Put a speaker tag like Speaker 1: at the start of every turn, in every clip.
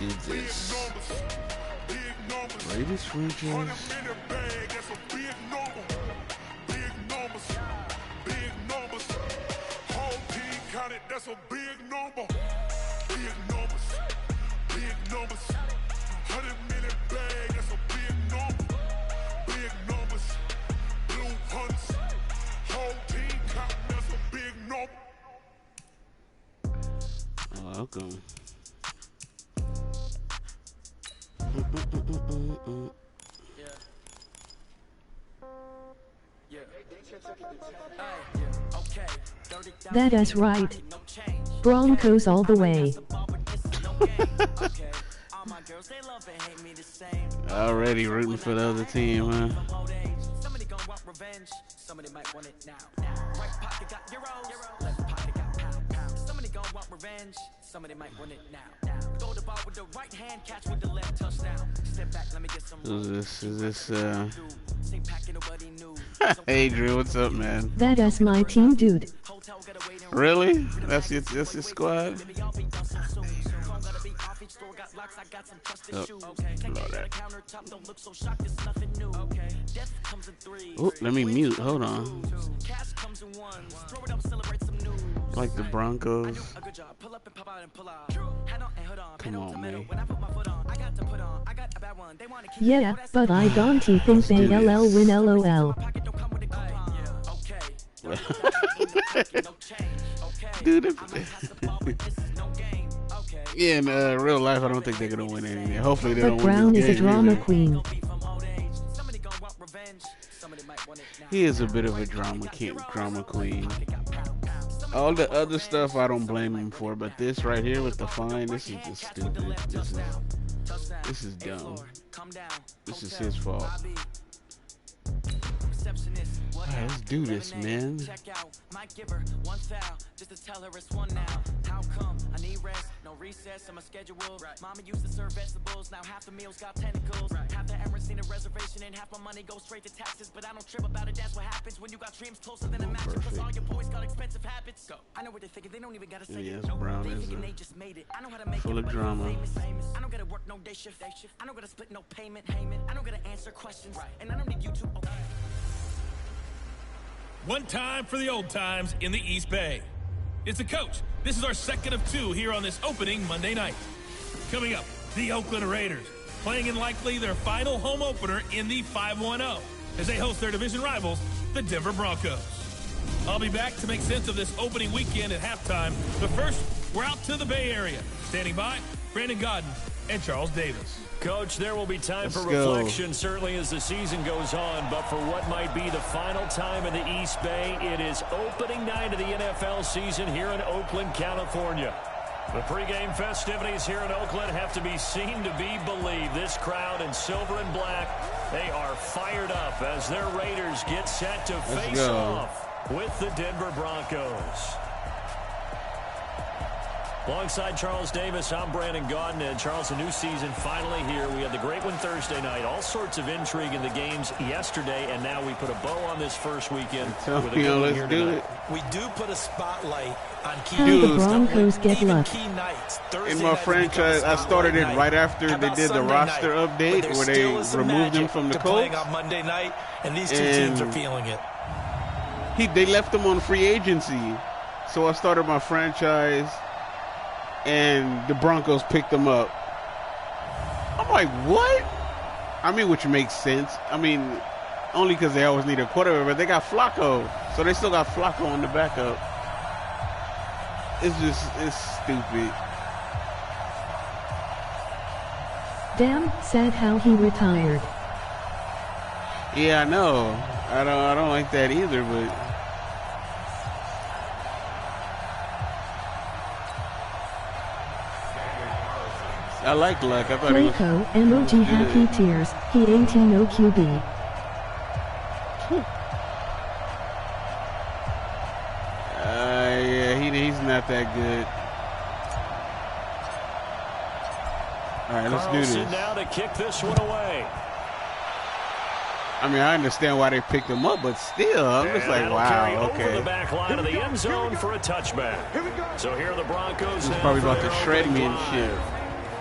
Speaker 1: do this. Latest franchise.
Speaker 2: That's a big number. Big numbers. Big numbers. 100 million bag, that's a big number. Big numbers. Blue hunts. Whole team count, that's a big number.
Speaker 1: Welcome.
Speaker 3: That is right. Broncos all the way.
Speaker 1: Already rooting for the other team, huh?
Speaker 4: Somebody gonna want revenge. Somebody might want it now. Right pocket got euros. Left pocket got pound. Somebody gonna want revenge. Somebody might want it now. Throw the ball with the right hand, catch with the left, touchdown. Step back, let me get some.
Speaker 1: Is this Adrian, what's up, man?
Speaker 3: That is my team, dude.
Speaker 1: Really? That's your squad? Oh, oh, let me mute. Hold on. Like the Broncos. Come on, man.
Speaker 3: Yeah, but I don't think they LL win LOL.
Speaker 1: Dude, yeah, in real life, I don't think they're gonna win anything. Hopefully, they
Speaker 3: but
Speaker 1: don't
Speaker 3: Brown
Speaker 1: win this
Speaker 3: is a
Speaker 1: game
Speaker 3: drama
Speaker 1: either.
Speaker 3: queen.
Speaker 1: He is a bit of a drama queen. All the other stuff, I don't blame him for, but this right here with the fine, this is just stupid. This is dumb. This is his fault. Alright, let's do this, man. Just to tell her it's one now. How come I need rest? No recess in my schedule. Mama used to serve vegetables. Now half the meals got tentacles. Half the Emirates need a reservation and half my money goes straight to taxes. But I don't trip about it. That's what happens when you got dreams closer than a mattress. Plus all your boys got expensive habits. Go. I know what they're thinking. They don't even gotta say it. Brown
Speaker 4: They
Speaker 1: is
Speaker 4: thinking they just made it. I know how to make
Speaker 1: full
Speaker 4: it,
Speaker 1: of drama.
Speaker 4: I don't gotta work no day shift. I don't gotta split no payment. I don't gotta answer questions. And I don't need you to. Okay.
Speaker 5: One time for the old times in the East Bay. It's the coach. This is our second of two here on this opening Monday night. Coming up, the Oakland Raiders, playing in likely their final home opener in the 5-1-0 as they host their division rivals, the Denver Broncos. I'll be back to make sense of this opening weekend at halftime. But first, we're out to the Bay Area. Standing by, Brandon Godden and Charles Davis.
Speaker 6: Coach, there will be time for reflection, certainly as the season goes on, but for what might be the final time in the East Bay, it is opening night of the NFL season here in Oakland, California. The pregame festivities here in Oakland have to be seen to be believed. This crowd in silver and black, they are fired up as their Raiders get set to face off with the Denver Broncos. Alongside Charles Davis, I'm Brandon Gaudin. And Charles, a new season finally here. We had the great one Thursday night. All sorts of intrigue in the games yesterday, and now we put a bow on this first weekend with a good one here tonight.
Speaker 7: We do put a spotlight on key
Speaker 3: How the Broncos get lucky.
Speaker 1: In my franchise, I started it right after they did the roster update where they removed him from the Colts.
Speaker 7: On Monday night, and these two teams are feeling it.
Speaker 1: They left him on free agency, so I started my franchise. And the Broncos picked them up. I'm like, what? I mean, which makes sense. I mean, only because they always need a quarterback, but they got Flacco. So they still got Flacco on the backup. It's stupid.
Speaker 3: Damn, sad how he retired.
Speaker 1: Yeah, I know. I don't like that either, but I like Luck. I thought
Speaker 3: Playco, emoji happy tears. He ain't no QB.
Speaker 1: Yeah, he's not that good. All right, let's do this.
Speaker 6: Now to kick this one away.
Speaker 1: I mean, I understand why they picked him up, but still, I'm just like, wow, okay.
Speaker 6: Over the back line of the end zone for a touchback. So here are the Broncos.
Speaker 1: He's probably about to shred me and shit.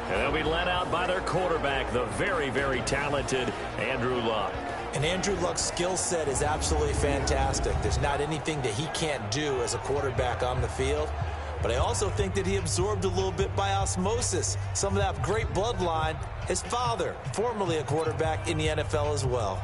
Speaker 6: And they'll be led out by their quarterback, the very, very talented Andrew Luck.
Speaker 7: And Andrew Luck's skill set is absolutely fantastic. There's not anything that he can't do as a quarterback on the field. But I also think that he absorbed a little bit by osmosis some of that great bloodline. His father, formerly a quarterback in the NFL as well.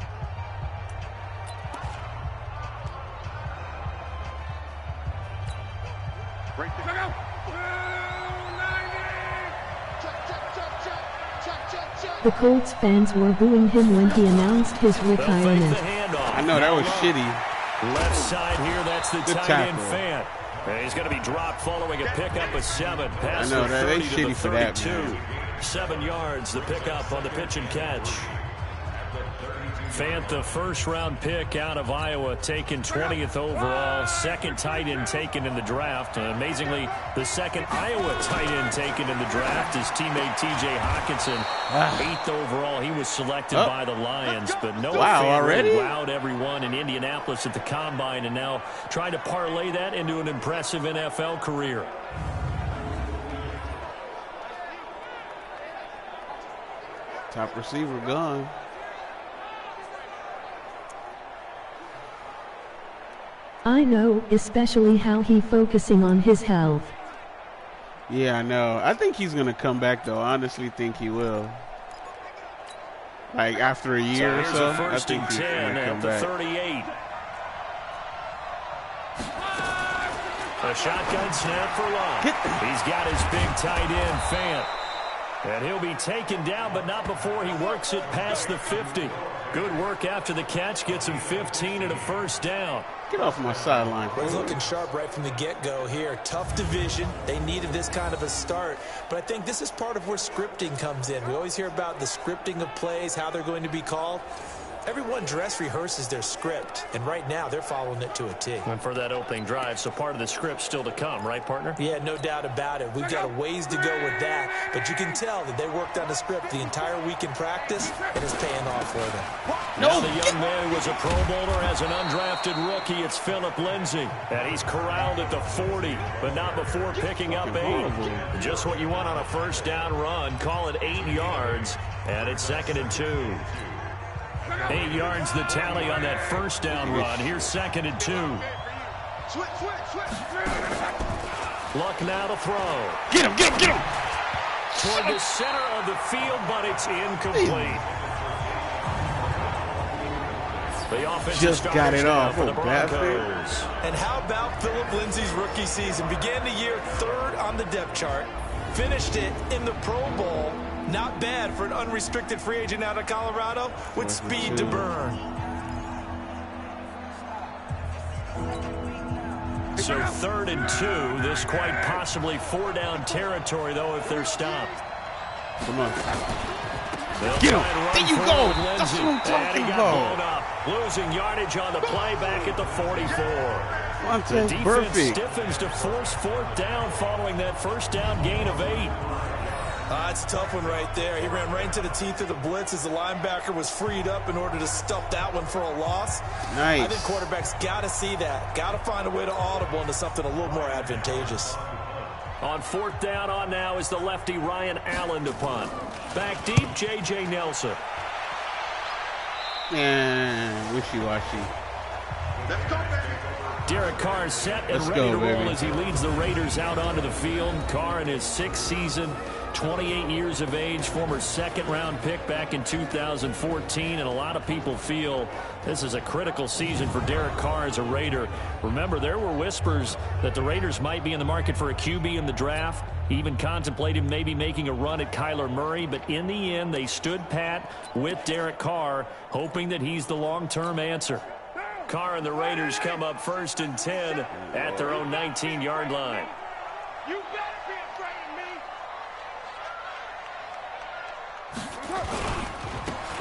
Speaker 3: The Colts fans were booing him when he announced his retirement.
Speaker 1: I know, that was shitty.
Speaker 6: Left side here, that's the tight end Fant. And he's going to be dropped following a pickup of 7. Pass
Speaker 1: I know,
Speaker 6: that
Speaker 1: ain't
Speaker 6: shitty
Speaker 1: for that,
Speaker 6: 32. 7 yards, the pickup on the pitch and catch. Fant, the first-round pick out of Iowa, taken 20th overall, second tight end taken in the draft. Amazingly, the second Iowa tight end taken in the draft is teammate T.J. Hawkinson. 8th overall, he was selected by the Lions. But Noah Fant wowed everyone in Indianapolis at the Combine, and now trying to parlay that into an impressive NFL career.
Speaker 1: Top receiver gone.
Speaker 3: I know, especially how he focusing on his health.
Speaker 1: Yeah, I know. I think he's going to come back, though. I honestly think he will. Like, after a year or so, I think he's going to come back.
Speaker 6: 38. A shotgun snap for Luck. He's got his big tight end, Fant. And he'll be taken down, but not before he works it past the 50. Good work after the catch. Gets him 15 and a first down.
Speaker 1: Get off my sideline.
Speaker 7: He's looking sharp right from the get-go here. Tough division. They needed this kind of a start. But I think this is part of where scripting comes in. We always hear about the scripting of plays, how they're going to be called. Everyone dress rehearses their script, and right now they're following it to a T.
Speaker 6: And for that opening drive, so part of the script still to come, right, partner?
Speaker 7: Yeah, no doubt about it. We've got a ways to go with that, but you can tell that they worked on the script the entire week in practice, and it's paying off for them.
Speaker 6: Now the young man who was a Pro Bowler as an undrafted rookie. It's Phillip Lindsay, and he's corralled at the 40, but not before picking up 8. Just what you want on a first down run. Call it 8 yards, and it's 2nd and 2. 8 yards the tally on that first down run. Here's 2nd and 2. Luck now to throw.
Speaker 1: Get him, get him, get him!
Speaker 6: Toward the center of the field, but it's incomplete. The offense
Speaker 1: just got it off
Speaker 6: for the Broncos.
Speaker 7: And how about Phillip Lindsay's rookie season? Began the year 3rd on the depth chart. Finished it in the Pro Bowl. Not bad for an unrestricted free agent out of Colorado with speed to burn.
Speaker 6: So 3rd and 2. This quite possibly 4-down territory, though, if they're stopped.
Speaker 1: Come on. Get him. There you go. That's what I'm talking about.
Speaker 6: Losing yardage on the play back at the 44. The defense stiffens to force 4th down following that first down gain of 8.
Speaker 7: It's a tough one right there. He ran right into the teeth of the blitz as the linebacker was freed up in order to stuff that one for a loss.
Speaker 1: Nice.
Speaker 7: I think quarterbacks got to see that. Got to find a way to audible into something a little more advantageous.
Speaker 6: On 4th down on now is the lefty Ryan Allen to punt. Back deep, J.J. Nelson.
Speaker 1: Wishy-washy.
Speaker 2: Let's go, baby.
Speaker 6: Derek Carr is set and ready to roll as he leads the Raiders out onto the field. Carr in his 6th season, 28 years of age, former 2nd-round pick back in 2014, and a lot of people feel this is a critical season for Derek Carr as a Raider. Remember, there were whispers that the Raiders might be in the market for a QB in the draft. He even contemplated maybe making a run at Kyler Murray, but in the end, they stood pat with Derek Carr, hoping that he's the long-term answer. Carr and the Raiders come up 1st and 10 at their own 19-yard line.
Speaker 2: You better be afraid of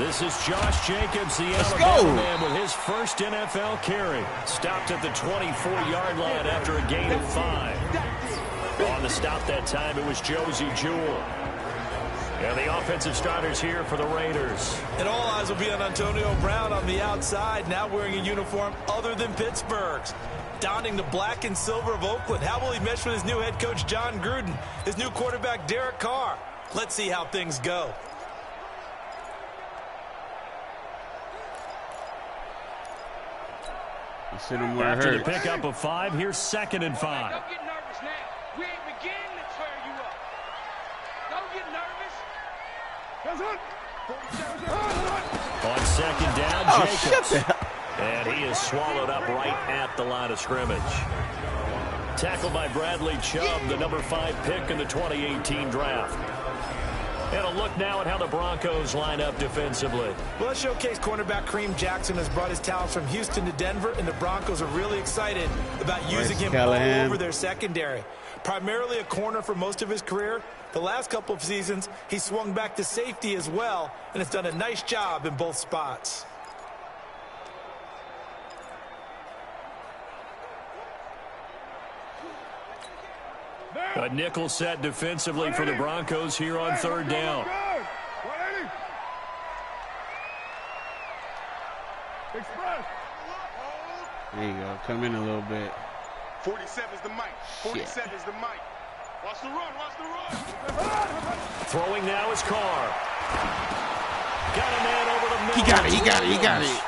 Speaker 2: me.
Speaker 6: This is Josh Jacobs, the Alabama man, with his first NFL carry. Stopped at the 24-yard line after a gain of 5. On the stop that time, it was Josie Jewell. And the offensive starters here for the Raiders.
Speaker 7: And all eyes will be on Antonio Brown on the outside, now wearing a uniform other than Pittsburgh's. Donning the black and silver of Oakland. How will he mesh with his new head coach, John Gruden? His new quarterback, Derek Carr. Let's see how things go.
Speaker 1: Send him where
Speaker 6: After
Speaker 1: it
Speaker 6: the
Speaker 1: hurts.
Speaker 6: pickup of 5, here's 2nd and 5.
Speaker 8: Don't get nervous now. We ain't beginning to tear you up. Don't get nervous.
Speaker 6: On 2nd down,
Speaker 1: Oh,
Speaker 6: Jacobs.
Speaker 1: shut the hell.
Speaker 6: And he is swallowed up right at the line of scrimmage. Tackled by Bradley Chubb, the number 5 pick in the 2018 draft. And a look now at how the Broncos line up defensively.
Speaker 7: Well, let's showcase cornerback Kareem Jackson has brought his talents from Houston to Denver, and the Broncos are really excited about using him all over their secondary. Primarily a corner for most of his career, the last couple of seasons he swung back to safety as well, and has done a nice job in both spots.
Speaker 6: A nickel set defensively for the Broncos here on 3rd down.
Speaker 1: There you go. Come in a little bit.
Speaker 2: 47's the mic. 47's the mic. Watch the run. Watch the run.
Speaker 6: Throwing now is Carr. Got a man over the middle.
Speaker 1: He got it. He got it. He got it.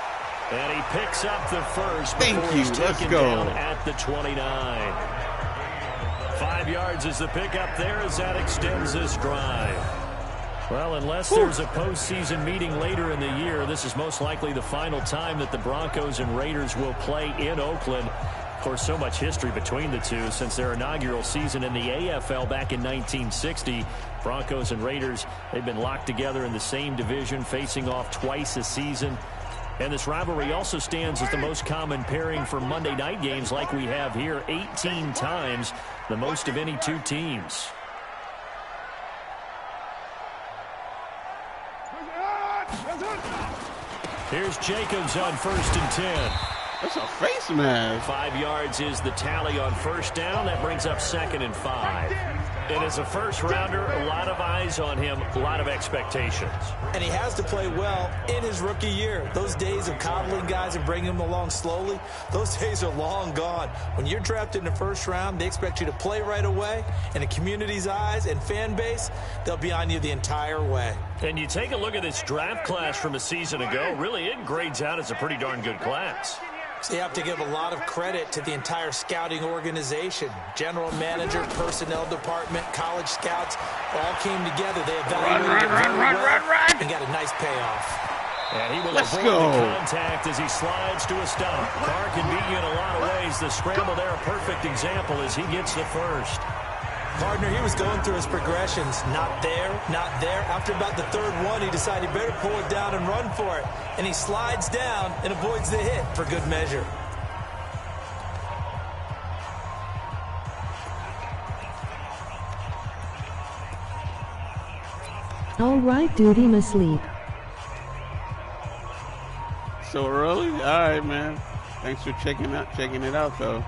Speaker 6: And he picks up the first
Speaker 1: Thank
Speaker 6: before
Speaker 1: you.
Speaker 6: he's
Speaker 1: Let's
Speaker 6: taken
Speaker 1: go.
Speaker 6: down at the 29. 5 yards is the pickup there as that extends this drive. Well, unless there's a postseason meeting later in the year, this is most likely the final time that the Broncos and Raiders will play in Oakland. Of course, so much history between the two since their inaugural season in the AFL back in 1960. Broncos and Raiders, they've been locked together in the same division, facing off twice a season. And this rivalry also stands as the most common pairing for Monday night games like we have here, 18 times, the most of any two teams. Here's Jacobs on 1st and 10.
Speaker 1: That's a face mask.
Speaker 6: 5 yards is the tally on 1st down. That brings up 2nd and 5. And as a first-rounder, a lot of eyes on him, a lot of expectations.
Speaker 7: And he has to play well in his rookie year. Those days of coddling guys and bringing them along slowly, those days are long gone. When you're drafted in the 1st round, they expect you to play right away. And the community's eyes and fan base, they'll be on you the entire way.
Speaker 6: And you take a look at this draft class from a season ago, really it grades out as a pretty darn good class.
Speaker 7: So you have to give a lot of credit to the entire scouting organization. General manager, personnel department, college scouts all came together. They evaluated it very well and got a nice payoff.
Speaker 6: And he will avoid the contact as he slides to a stop. Carr can beat you in a lot of ways. The scramble there, a perfect example as he gets the first.
Speaker 7: Partner, he was going through his progressions. Not there, not there. After about the 3rd one, he decided he better pull it down and run for it. And he slides down and avoids the hit for good measure.
Speaker 3: All right, dude, he must sleep.
Speaker 1: So early? All right, man. Thanks for checking it out, though.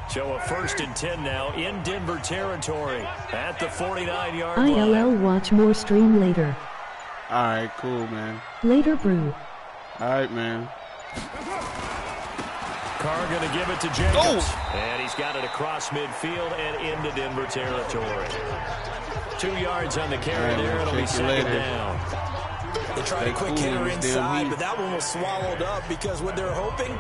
Speaker 6: So a 1st and 10 now in Denver territory at the 49-yard line.
Speaker 3: ILL watch more stream later.
Speaker 1: All right, cool, man.
Speaker 3: Later, brew.
Speaker 1: All right, man.
Speaker 6: Carr going to give it to Jacobs. And he's got it across midfield and into Denver territory. 2 yards on the carry there. It'll be 2nd down.
Speaker 7: They tried a quick hitter inside, but that one was swallowed up because what they're hoping,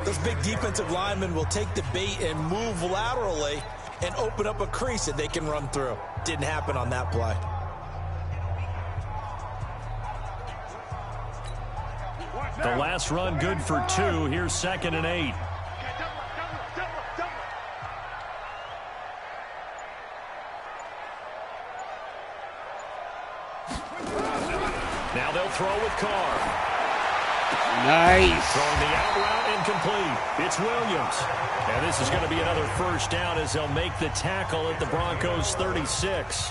Speaker 7: those big defensive linemen will take the bait and move laterally and open up a crease that they can run through. Didn't happen on that play.
Speaker 6: The last run good for 2. Here's 2nd and 8. Now they'll throw with Carr.
Speaker 1: Nice.
Speaker 6: Throwing the out route incomplete. It's Williams. And this is going to be another 1st down as they'll make the tackle at the Broncos 36.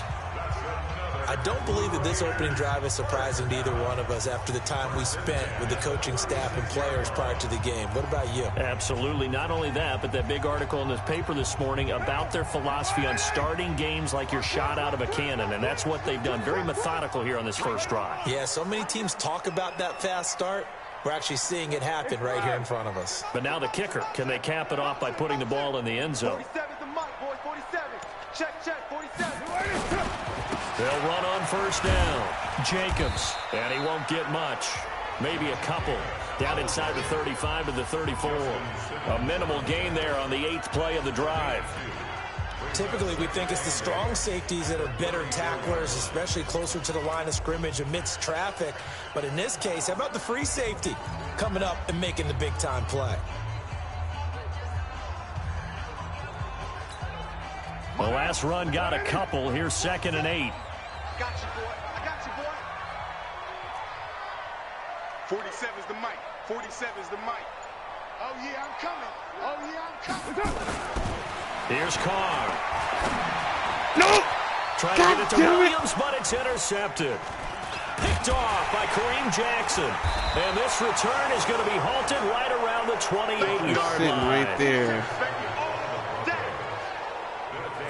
Speaker 7: I don't believe that this opening drive is surprising to either one of us after the time we spent with the coaching staff and players prior to the game. What about you?
Speaker 6: Absolutely. Not only that, but that big article in the paper this morning about their philosophy on starting games like you're shot out of a cannon, and that's what they've done. Very methodical here on this 1st drive.
Speaker 7: Yeah, so many teams talk about that fast start. We're actually seeing it happen right here in front of us.
Speaker 6: But now the kicker. Can they cap it off by putting the ball in the end zone?
Speaker 8: 47's the mic, boys. 47. Check, 47.
Speaker 6: They'll run on first down. Jacobs, and he won't get much. Maybe a couple. Down inside the 35 to the 34. A minimal gain there on the 8th play of the drive.
Speaker 7: Typically, we think it's the strong safeties that are better tacklers, especially closer to the line of scrimmage amidst traffic. But in this case, how about the free safety coming up and making the big-time play?
Speaker 6: The last run got a couple. Here's 2nd and 8.
Speaker 8: I got you, boy. 47's the mic. 47's the mic. Oh, yeah, I'm coming.
Speaker 6: Here's Carr.
Speaker 1: No!
Speaker 6: Trying to get it to Williams, but it's intercepted. Picked off by Kareem Jackson. And this return is going to be halted right around the 28-yard line.
Speaker 1: Right there.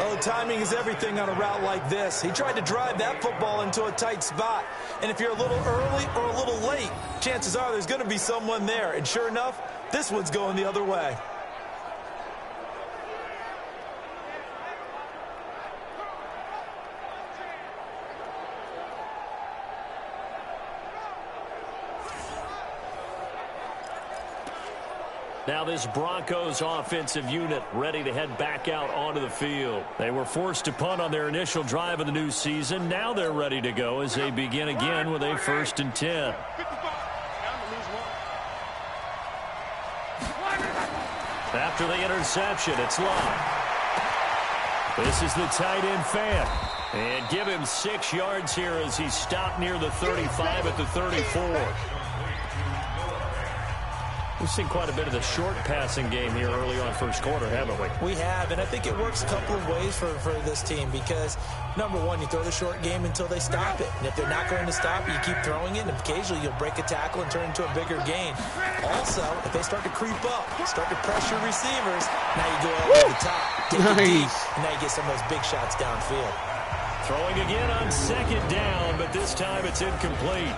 Speaker 7: Oh, timing is everything on a route like this. He tried to drive that football into a tight spot. And if you're a little early or a little late, chances are there's going to be someone there. And sure enough, this one's going the other way.
Speaker 6: Now this Broncos offensive unit ready to head back out onto the field. They were forced to punt on their initial drive of the new season. Now they're ready to go as they begin again with a 1st and 10. After the interception, it's Locke. This is the tight end fan. And give him 6 yards here as he stopped near the 35 at the 34. We've seen quite a bit of the short passing game here early on first quarter, haven't we?
Speaker 7: We have, and I think it works a couple of ways for this team because, number one, you throw the short game until they stop it. And if they're not going to stop it, you keep throwing it, and occasionally you'll break a tackle and turn into a bigger gain. Also, if they start to creep up, start to pressure receivers, now you go over the top, take it deep, and now you get some of those big shots downfield.
Speaker 6: Throwing again on 2nd down, but this time it's incomplete.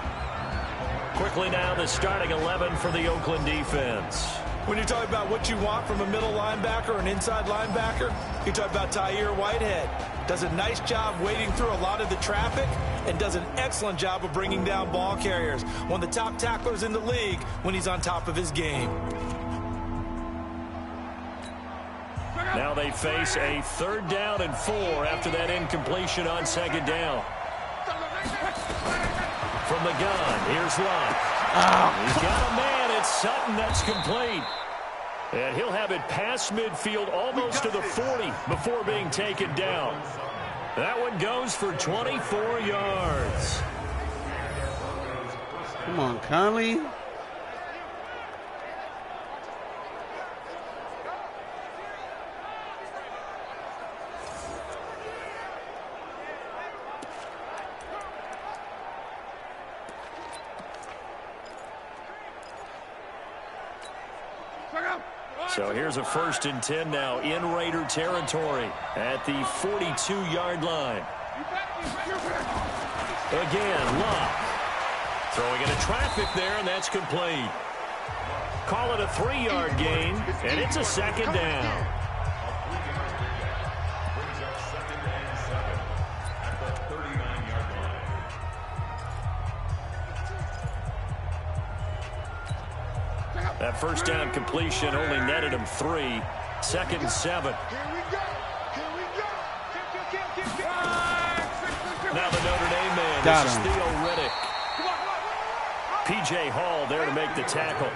Speaker 6: Quickly now, the starting 11 for the Oakland defense.
Speaker 7: When you're talking about what you want from a middle linebacker or an inside linebacker, you're talking about Tahir Whitehead. Does a nice job wading through a lot of the traffic and does an excellent job of bringing down ball carriers. One of the top tacklers in the league when he's on top of his game.
Speaker 6: Now they face a 3rd down and 4 after that incompletion on 2nd down. From the gun, here's Locke. He's got a man. It's Sutton that's complete. And he'll have it past midfield almost to the 40 before being taken down. That one goes for 24 yards.
Speaker 1: Come on, Conley.
Speaker 6: So here's a 1st and 10 now in Raider territory at the 42-yard line. Again, Locke. Throwing into traffic there, and that's complete. Call it a 3-yard gain, and it's a 2nd down. That 1st down completion only netted him 3. 2nd and 7. Now the Notre Dame man. This is Theo Riddick. P.J. Hall there to make the tackle.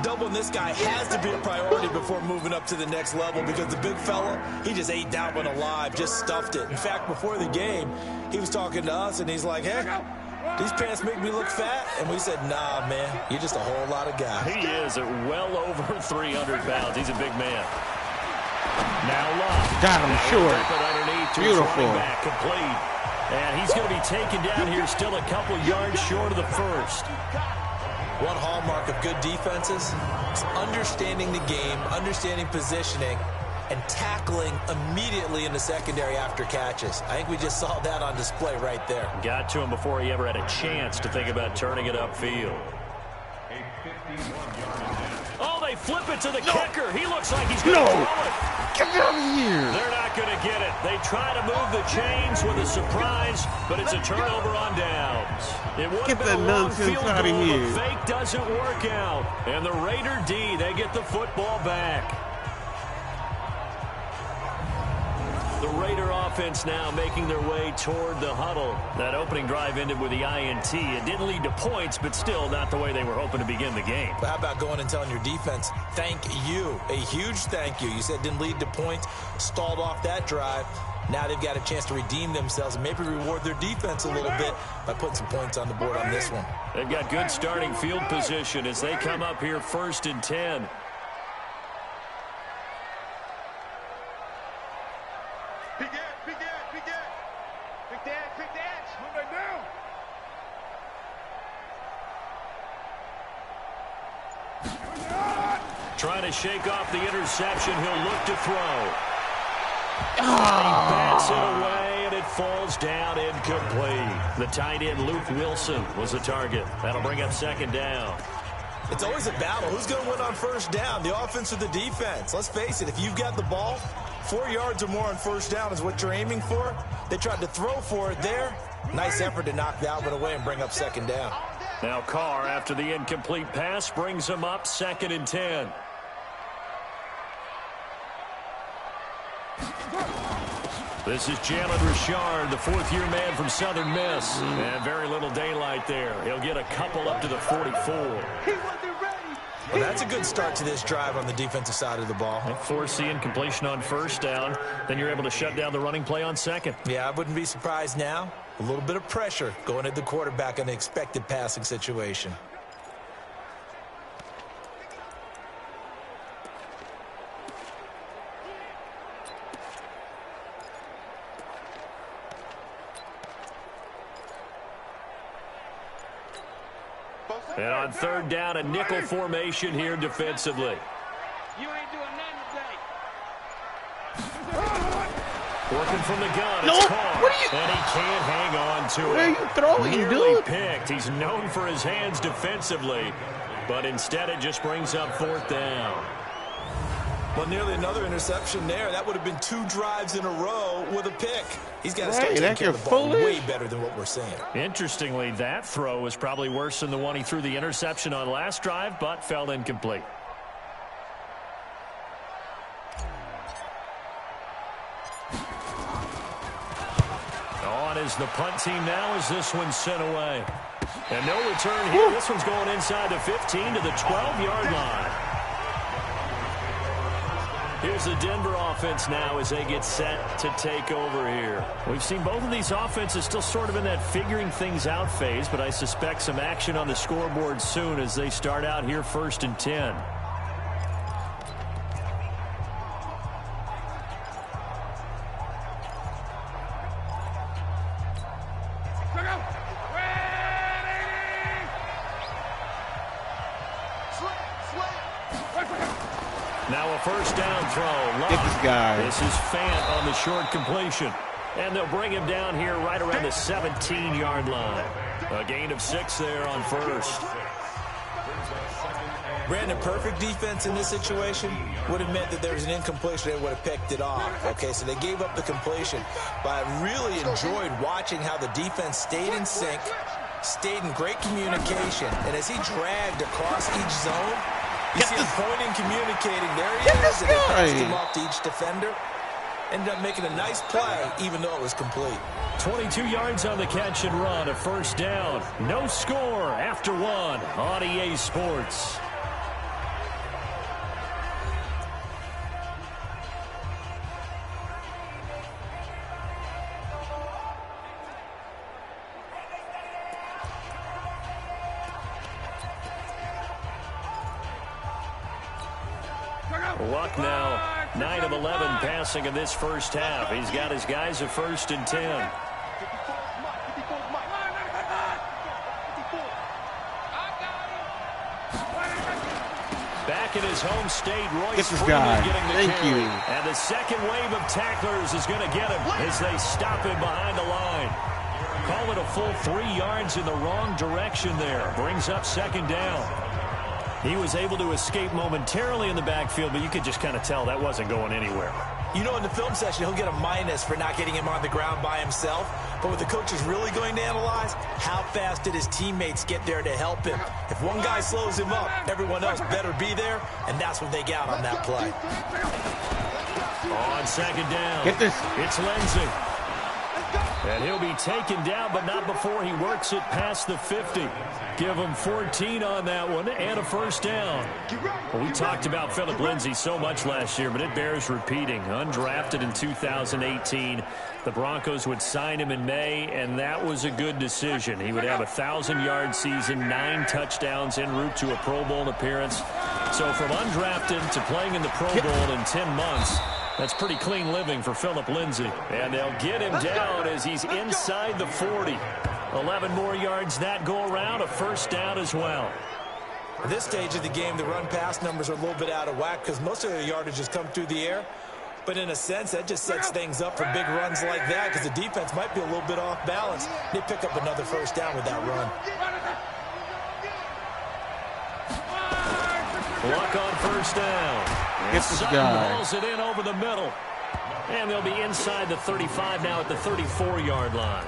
Speaker 7: Doubling this guy has to be a priority before moving up to the next level because the big fella, he just ate that one alive, just stuffed it. In fact, before the game, he was talking to us, and he's like, hey, these pants make me look fat. And we said, nah, man, you're just a whole lot of guy.
Speaker 6: He is at well over 300 pounds. He's a big man. Now Locke.
Speaker 1: Got him short. Beautiful.
Speaker 6: Back complete. And he's going to be taken down here still a couple yards short of the 1st.
Speaker 7: One hallmark of good defenses is understanding the game, understanding positioning, and tackling immediately in the secondary after catches. I think we just saw that on display right there.
Speaker 6: Got to him before he ever had a chance to think about turning it upfield. Oh, they flip it to the kicker. He looks like he's going to throw it.
Speaker 1: Get out of here.
Speaker 6: They're not going to get it. They try to move the chains with a surprise, but it's a turnover on downs. It would have been a long field goal, but fake doesn't work out. And the Raider D, they get the football back. The Raider offense now making their way toward the huddle. That opening drive ended with the INT. It didn't lead to points, but still not the way they were hoping to begin the game.
Speaker 7: But how about going and telling your defense, thank you, a huge thank you. You said it didn't lead to points, stalled off that drive. Now they've got a chance to redeem themselves and maybe reward their defense a little bit by putting some points on the board on this one.
Speaker 6: They've got good starting field position as they come up here 1st and 10. Trying to shake off the interception. He'll look to throw. He bats it away, and it falls down incomplete. The tight end, Luke Wilson, was the target. That'll bring up 2nd down.
Speaker 7: It's always a battle. Who's going to win on 1st down, the offense or the defense? Let's face it, if you've got the ball, 4 yards or more on 1st down is what you're aiming for. They tried to throw for it there. Nice effort to knock the Albert away and bring up 2nd down.
Speaker 6: Now Carr, after the incomplete pass, brings him up 2nd and 10. This is Jalen Richard, the 4th-year man from Southern Miss. And very little daylight there. He'll get a couple up to the 44.
Speaker 7: Well, that's a good start to this drive on the defensive side of the ball.
Speaker 6: Force the incompletion on 1st down. Then you're able to shut down the running play on 2nd.
Speaker 7: Yeah, I wouldn't be surprised now. A little bit of pressure going at the quarterback in the expected passing situation.
Speaker 6: And on 3rd down, a nickel formation here defensively.
Speaker 8: You ain't doing nothing today.
Speaker 6: Working from the gun.
Speaker 1: No,
Speaker 6: it's Carr.
Speaker 1: what are you?
Speaker 6: And he can't hang on to it.
Speaker 1: Where are you throwing,
Speaker 6: Nearly
Speaker 1: dude?
Speaker 6: picked. He's known for his hands defensively, but instead it just brings up 4th down.
Speaker 7: Well, nearly another interception there. That would have been 2 drives in a row with a pick. He's got to start taking care of the ball way better than what we're seeing.
Speaker 6: Interestingly, that throw was probably worse than the one he threw the interception on last drive, but fell incomplete. On is the punt team now as this one's sent away. And no return here. This one's going inside the 15 to the 12-yard line. Here's the Denver offense now as they get set to take over here. We've seen both of these offenses still sort of in that figuring things out phase, but I suspect some action on the scoreboard soon as they start out here 1st and 10. Now a 1st down throw.
Speaker 1: Get this guy.
Speaker 6: This is Fant on the short completion. And they'll bring him down here right around the 17-yard line. A gain of 6 there on 1st.
Speaker 7: Brandon, perfect defense in this situation would have meant that there was an incompletion. They would have picked it off. Okay, so they gave up the completion. But I really enjoyed watching how the defense stayed in sync, stayed in great communication. And as he dragged across each zone, you see him pointing, communicating. There he is. And they passed him off to each defender. Ended up making a nice play, even though it was complete.
Speaker 6: 22 yards on the catch and run, a 1st down. No score after 1 on EA Sports. Luck now, 9 of 11 passing in this 1st half. He's got his guys at 1st and 10. Back in his home state, Royce Freeman getting the carry. And the second wave of tacklers is going to get him as they stop him behind the line. Call it a full 3 yards in the wrong direction there. Brings up 2nd down. He was able to escape momentarily in the backfield, but you could just kind of tell that wasn't going anywhere.
Speaker 7: You know, in the film session, he'll get a minus for not getting him on the ground by himself. But what the coach is really going to analyze, how fast did his teammates get there to help him? If one guy slows him up, everyone else better be there, and that's what they got on that play.
Speaker 6: On second down,
Speaker 1: Get this.
Speaker 6: it's Lindsey. And he'll be taken down, but not before he works it past the 50. Give him 14 on that one and a first down. Well, we talked about Phillip Lindsay so much last year, but it bears repeating. Undrafted in 2018. The Broncos would sign him in May, and that was a good decision. He would have a 1,000-yard season, 9 touchdowns en route to a Pro Bowl appearance. So from undrafted to playing in the Pro Bowl in 10 months, that's pretty clean living for Phillip Lindsay. And they'll get him down as he's inside the 40. 11 more yards that go around, a first down as well.
Speaker 7: At this stage of the game, the run-pass numbers are a little bit out of whack because most of their yardage has come through the air. But in a sense, that just sets things up for big runs like that because the defense might be a little bit off balance. They pick up another first down with that run.
Speaker 6: Luck on first down.
Speaker 1: Get this guy.
Speaker 6: Balls it in over the middle. And they'll be inside the 35 now at the 34-yard line.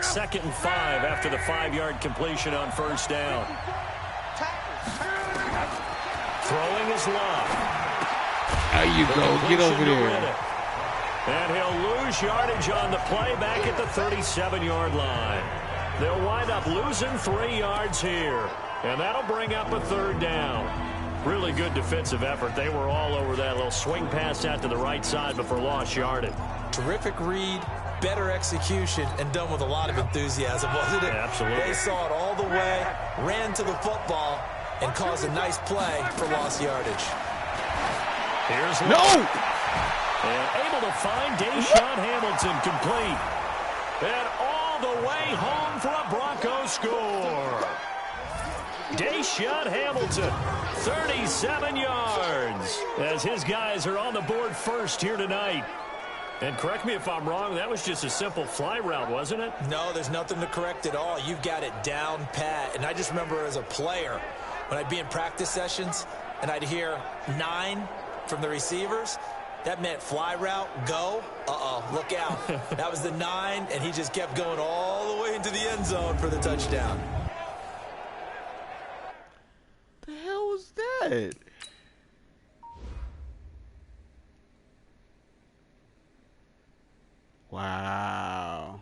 Speaker 6: Second and 5 after the 5-yard completion on first down. Throwing his love.
Speaker 1: There you go. Get over there.
Speaker 6: And he'll lose yardage on the play back at the 37-yard line. They'll wind up losing 3 yards here. And that'll bring up a third down. Really good defensive effort. They were all over that little swing pass out to the right side before lost yardage.
Speaker 7: Terrific read, better execution, and done with a lot of enthusiasm, wasn't it?
Speaker 6: Absolutely.
Speaker 7: They saw it all the way, ran to the football, and caused a nice play for lost yardage.
Speaker 6: Here's
Speaker 1: No!
Speaker 6: And able to find Deshaun Hamilton complete. And all the way home for a Broncos score. Deshaun Hamilton, 37 yards, as his guys are on the board first here tonight. And correct me if I'm wrong, that was just a simple fly route, wasn't it?
Speaker 7: No, there's nothing to correct at all. You've got it down pat. And I just remember as a player, when I'd be in practice sessions and I'd hear 9 from the receivers, that meant fly route, go, look out. That was the 9, and he just kept going all the way into the end zone for the touchdown.
Speaker 1: The hell was that? Wow.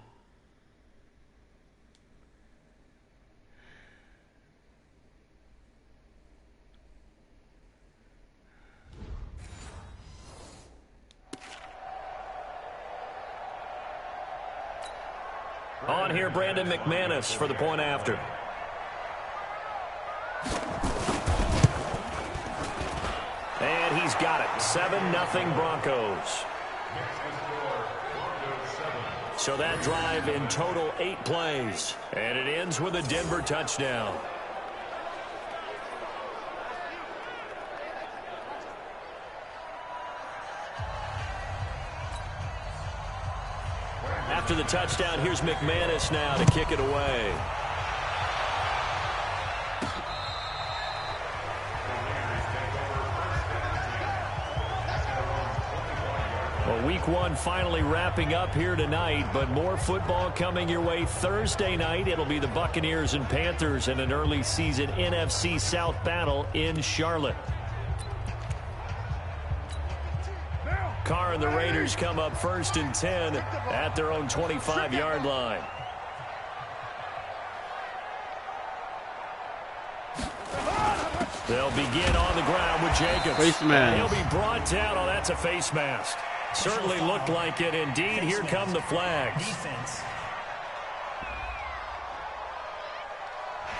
Speaker 6: On here, Brandon McManus for the point after. And he's got it. 7-0 Broncos. So that drive in total 8 plays. And it ends with a Denver touchdown. After the touchdown, here's McManus now to kick it away. Well, week 1 finally wrapping up here tonight, but more football coming your way Thursday night. It'll be the Buccaneers and Panthers in an early season NFC South battle in Charlotte. Carr and the Raiders come up 1st and 10 at their own 25-yard line. They'll begin on the ground with Jacobs.
Speaker 1: Face mask.
Speaker 6: He'll be brought down. Oh, that's a face mask. Certainly looked like it. Indeed, here come the flags.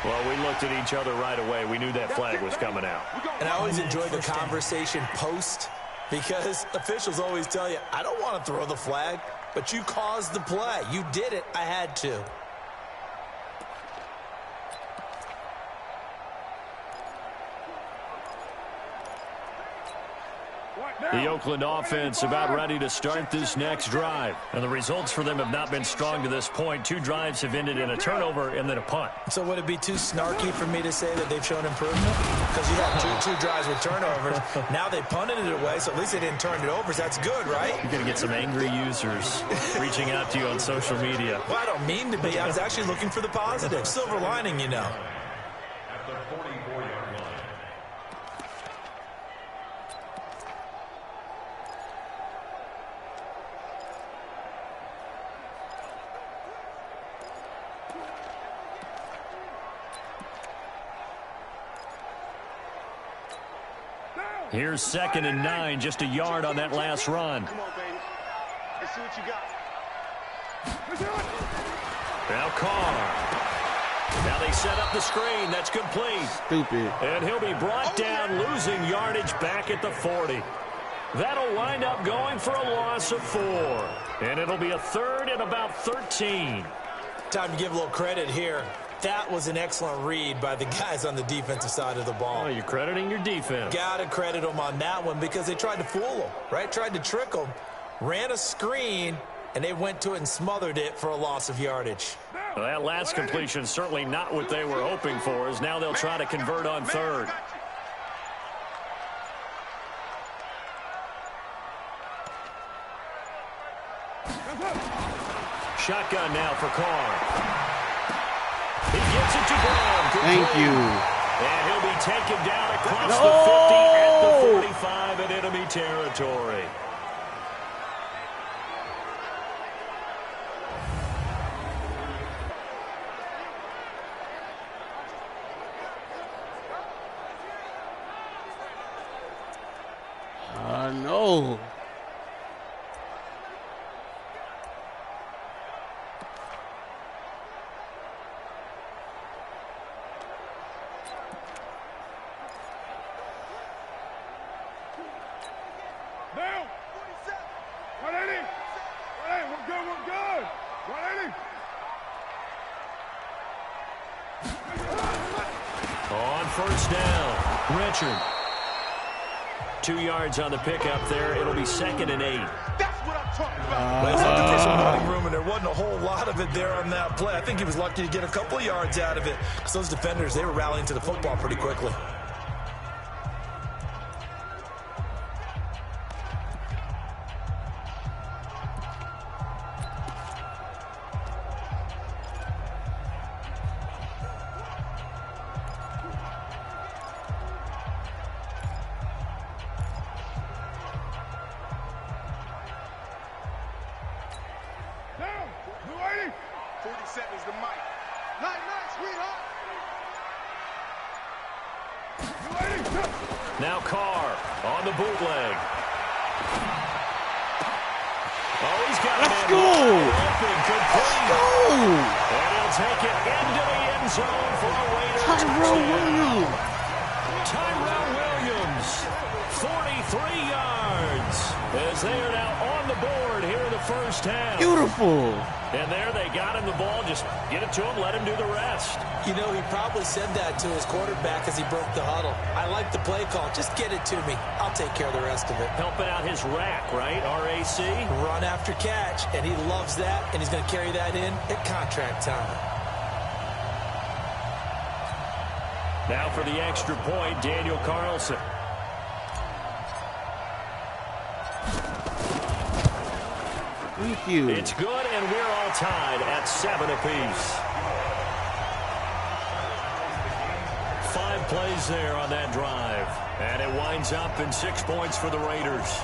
Speaker 6: Well, we looked at each other right away. We knew that flag was coming out.
Speaker 7: And I always enjoy the conversation post, because officials always tell you, I don't want to throw the flag, but you caused the play. You did it. I had to.
Speaker 6: The Oakland offense about ready to start this next drive. And the results for them have not been strong to this point. 2 drives have ended in a turnover and then a punt.
Speaker 7: So would it be too snarky for me to say that they've shown improvement? Because you had two drives with turnovers. Now they punted it away, so at least they didn't turn it over. So that's good, right?
Speaker 6: You're going to get some angry users reaching out to you on social media.
Speaker 7: Well, I don't mean to be. I was actually looking for the positive. Silver lining, you know.
Speaker 6: Here's 2nd and 9, just a yard on that last run.
Speaker 8: Come on, baby. Let's see what you got.
Speaker 6: Now Carr. Now they set up the screen. That's complete.
Speaker 1: Stupid.
Speaker 6: And he'll be brought down, losing yardage back at the 40. That'll wind up going for a loss of 4. And it'll be a 3rd and about 13.
Speaker 7: Time to give a little credit here. That was an excellent read by the guys on the defensive side of the ball.
Speaker 6: Oh, you're crediting your defense.
Speaker 7: Got to credit them on that one because they tried to fool them, right? Tried to trick them. Ran a screen, and they went to it and smothered it for a loss of yardage.
Speaker 6: Well, that last completion certainly not what they were hoping for, as now they'll try to convert on 3rd. Shotgun now for Carr. He gets it to Brown.
Speaker 1: Thank you.
Speaker 6: And he'll be taken down across the 50 at the 45 in enemy territory.
Speaker 1: No.
Speaker 2: Now. 180. 180. We're good. We're good. 180.
Speaker 6: On 1st down, Richard. 2 yards on the pickup there. It'll be 2nd and 8.
Speaker 8: That's what I'm talking about.
Speaker 7: Well, it's like there's some running room, and there wasn't a whole lot of it there on that play. I think he was lucky to get a couple of yards out of it because those defenders, they were rallying to the football pretty quickly.
Speaker 2: Down. 280.
Speaker 8: 47 is the mic. Night, night, sweetheart.
Speaker 2: 280.
Speaker 6: Now Carr on the bootleg. Oh, he's got
Speaker 1: Let's
Speaker 6: it.
Speaker 1: go.
Speaker 6: Open, complete.
Speaker 1: Oh,
Speaker 6: And he'll take it into the end zone for a Raider
Speaker 1: Tyrell
Speaker 6: touchdown.
Speaker 1: Williams.
Speaker 6: Tyrell Williams, 43 yards, as they are now on the board here in the first half.
Speaker 1: Beautiful.
Speaker 6: And there they got him the ball. Just get it to him, let him do the rest.
Speaker 7: You know, he probably said that to his quarterback as he broke the huddle. I like the play call. Just get it to me. I'll take care of the rest of it.
Speaker 6: Helping out his rack, right? RAC.
Speaker 7: Run after catch, and he loves that, and he's going to carry that in at contract time.
Speaker 6: Now for the extra point, Daniel Carlson.
Speaker 1: Thank you.
Speaker 6: It's good, and we're all tied at 7 apiece. 5 plays there on that drive. And it winds up in 6 points for the Raiders.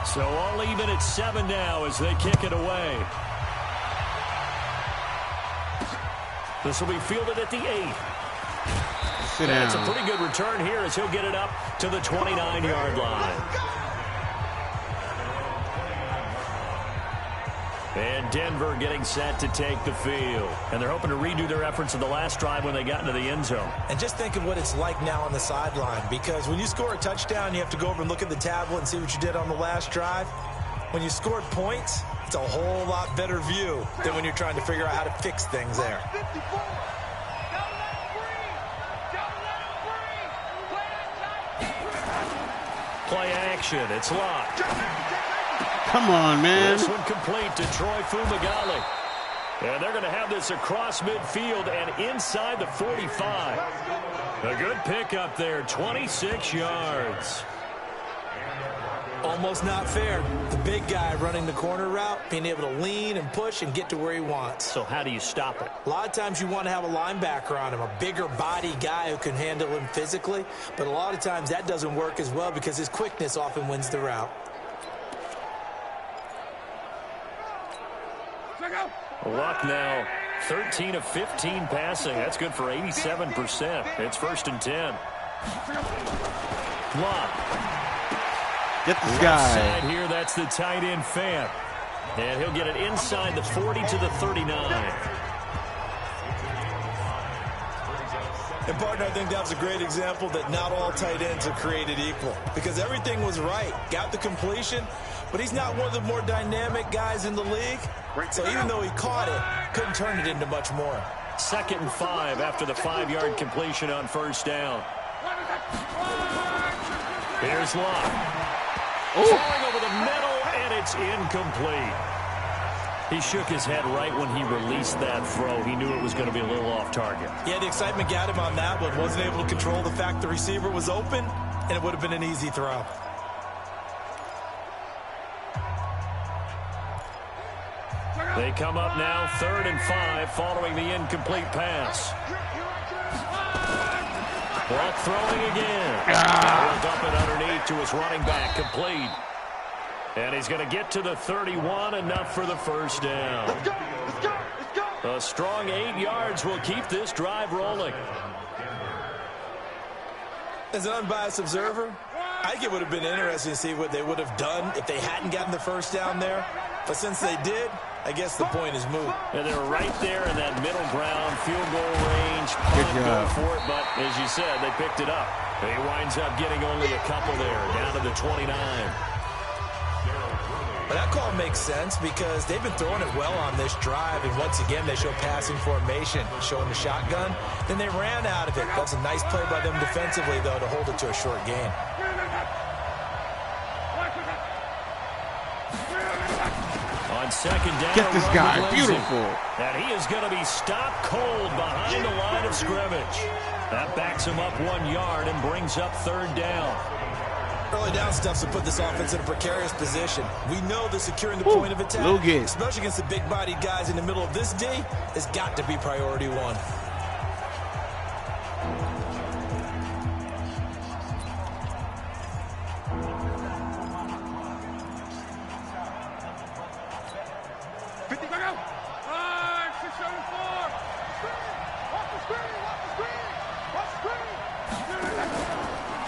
Speaker 6: So all even at 7 now as they kick it away. This will be fielded at the 8.
Speaker 1: Sit
Speaker 6: And it's a
Speaker 1: down.
Speaker 6: pretty good return here as he'll get it up to the 29-yard line. And Denver getting set to take the field. And they're hoping to redo their efforts in the last drive when they got into the end zone.
Speaker 7: And just think of what it's like now on the sideline, because when you score a touchdown, you have to go over and look at the tablet and see what you did on the last drive. When you scored points, it's a whole lot better view than when you're trying to figure out how to fix things there.
Speaker 6: Play action. It's locked.
Speaker 1: Come on, man.
Speaker 6: This one complete to Troy Fumagalli. And they're going to have this across midfield and inside the 45. A good pickup there, 26 yards.
Speaker 7: Almost not fair. The big guy running the corner route, being able to lean and push and get to where he wants.
Speaker 6: So how do you stop it?
Speaker 7: A lot of times you want to have a linebacker on him, a bigger body guy who can handle him physically. But a lot of times that doesn't work as well because his quickness often wins the route.
Speaker 6: Luck now, 13 of 15 passing. That's good for 87%. It's 1st and 10. Luck.
Speaker 1: Get this
Speaker 6: Left
Speaker 1: guy.
Speaker 6: side here, that's the tight end Fant. And he'll get it inside the 40 to the 39.
Speaker 7: And, partner, I think that was a great example that not all tight ends are created equal, because everything was right. Got the completion, but he's not one of the more dynamic guys in the league. So even though he caught it, couldn't turn it into much more.
Speaker 6: 2nd and 5 after the 5-yard completion on 1st down. Here's Luck. Falling over the middle, and it's incomplete. He shook his head right when he released that throw. He knew it was going to be a little off target.
Speaker 7: Yeah, the excitement got him on that one. Wasn't able to control the fact the receiver was open, and it would have been an easy throw.
Speaker 6: They come up now 3rd and 5 following the incomplete pass. Luck throwing again. He'll dump it underneath to his running back, complete. And he's going to get to the 31, enough for the 1st down. A strong 8 yards will keep this drive rolling.
Speaker 7: As an unbiased observer, I think it would have been interesting to see what they would have done if they hadn't gotten the 1st down there. But since they did, I guess the point is moot.
Speaker 6: And they're right there in that middle ground, field goal range. Go for it, but as you said, they picked it up. He winds up getting only a couple there, down to the 29.
Speaker 7: But that call makes sense because they've been throwing it well on this drive, and once again they show passing formation, showing the shotgun. Then they ran out of it. That's a nice play by them defensively, though, to hold it to a short gain.
Speaker 6: On 2nd down,
Speaker 1: get this guy, beautiful.
Speaker 6: And he is going to be stopped cold behind the line of scrimmage. That backs him up 1 yard and brings up 3rd down.
Speaker 7: Early down stuffs will put this offense in a precarious position. We know that securing the point of attack, especially against the big-bodied guys in the middle of this D, has got to be priority one.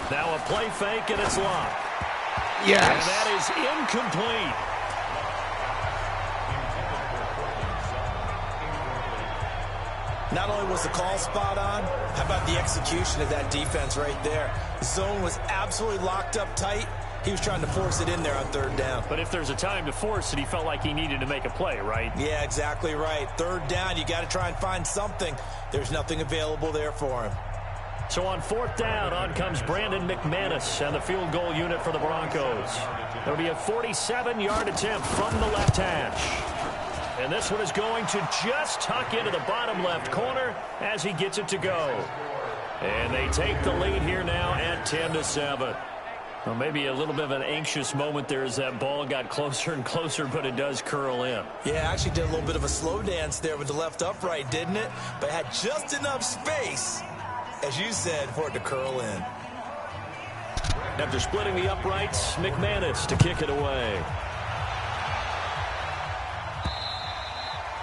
Speaker 6: Now a play fake, and it's locked.
Speaker 1: Yes.
Speaker 6: And that is incomplete.
Speaker 7: Not only was the call spot on, how about the execution of that defense right there? The zone was absolutely locked up tight. He was trying to force it in there on 3rd down.
Speaker 6: But if there's a time to force it, he felt like he needed to make a play, right?
Speaker 7: Yeah, exactly right. 3rd down, you got to try and find something. There's nothing available there for him.
Speaker 6: So on 4th down, on comes Brandon McManus and the field goal unit for the Broncos. There'll be a 47-yard attempt from the left hash. And this one is going to just tuck into the bottom left corner as he gets it to go. And they take the lead here now at 10-7. Well, maybe a little bit of an anxious moment there as that ball got closer and closer, but it does curl in.
Speaker 7: Yeah, actually did a little bit of a slow dance there with the left upright, didn't it? But had just enough space, as you said, for it to curl in.
Speaker 6: After splitting the uprights, McManus to kick it away.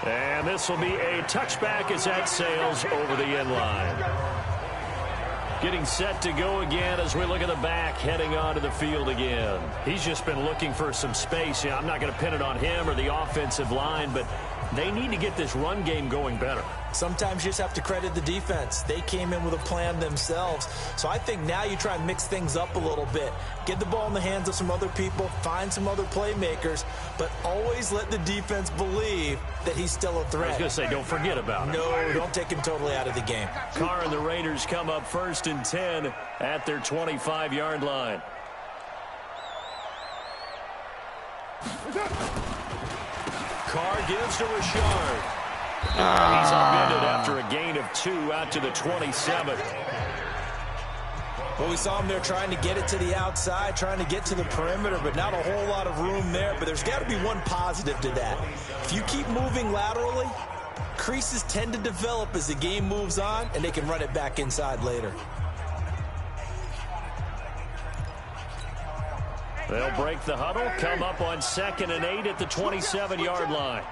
Speaker 6: And this will be a touchback as that sails over the end line. Getting set to go again as we look at the back heading onto the field again. He's just been looking for some space. I'm not going to pin it on him or the offensive line, but they need to get this run game going better.
Speaker 7: Sometimes you just have to credit the defense. They came in with a plan themselves. So I think now you try and mix things up a little bit. Get the ball in the hands of some other people, find some other playmakers, but always let the defense believe that he's still a threat.
Speaker 6: I was going to say, don't forget about him.
Speaker 7: No, don't take him totally out of the game.
Speaker 6: Carr and the Raiders come up 1st and 10 at their 25-yard line. Carr gives to Richard. He's upended after a gain of 2 out to the 27.
Speaker 7: Well, we saw him there trying to get it to the outside, trying to get to the perimeter, but not a whole lot of room there. But there's got to be one positive to that. If you keep moving laterally, creases tend to develop as the game moves on, and they can run it back inside later.
Speaker 6: They'll break the huddle, come up on 2nd and 8 at the 27-yard line.